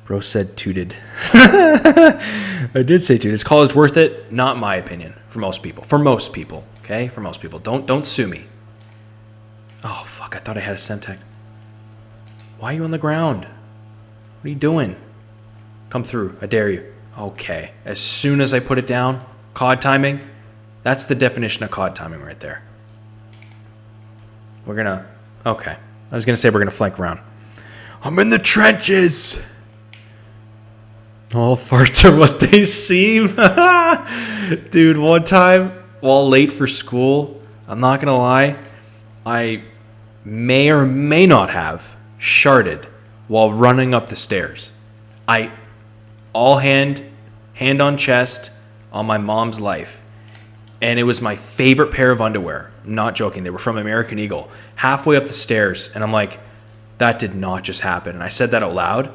Bro said tooted. I did say tooted. Is college worth it? Not my opinion. For most people. Okay? For most people. Don't sue me. Oh, fuck. I thought I had a Semtex. Why are you on the ground? What are you doing? Come through. I dare you. Okay. As soon as I put it down, COD timing, that's the definition of COD timing right there. Okay. I was going to say we're going to flank around. I'm in the trenches. All farts are what they seem. Dude, one time, while late for school, I'm not going to lie, I may or may not have sharted while running up the stairs. All hand on chest, on my mom's life. And it was my favorite pair of underwear. I'm not joking. They were from American Eagle. Halfway up the stairs, and I'm like, that did not just happen. And I said that out loud,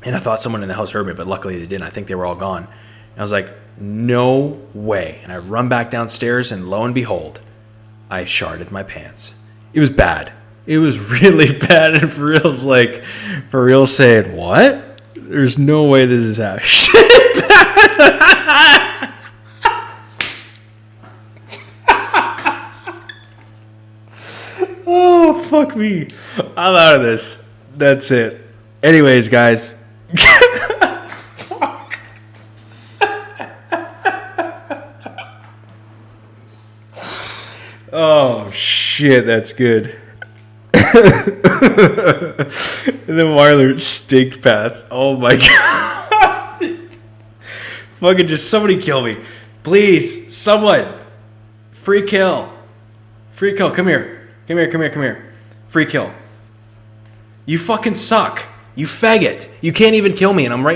and I thought someone in the house heard me, but luckily they didn't. I think they were all gone. And I was like, no way. And I run back downstairs, and lo and behold, I sharted my pants. It was bad. It was really bad. And for real saying, what? There's no way this is how shit. Oh, fuck me. I'm out of this. That's it. Anyways, guys. Fuck. Oh, shit. That's good. And then Wylearn stink path. Oh my god. Fucking just somebody kill me. Please. Someone. Free kill. Come here. Free kill. You fucking suck. You faggot. You can't even kill me, and I'm right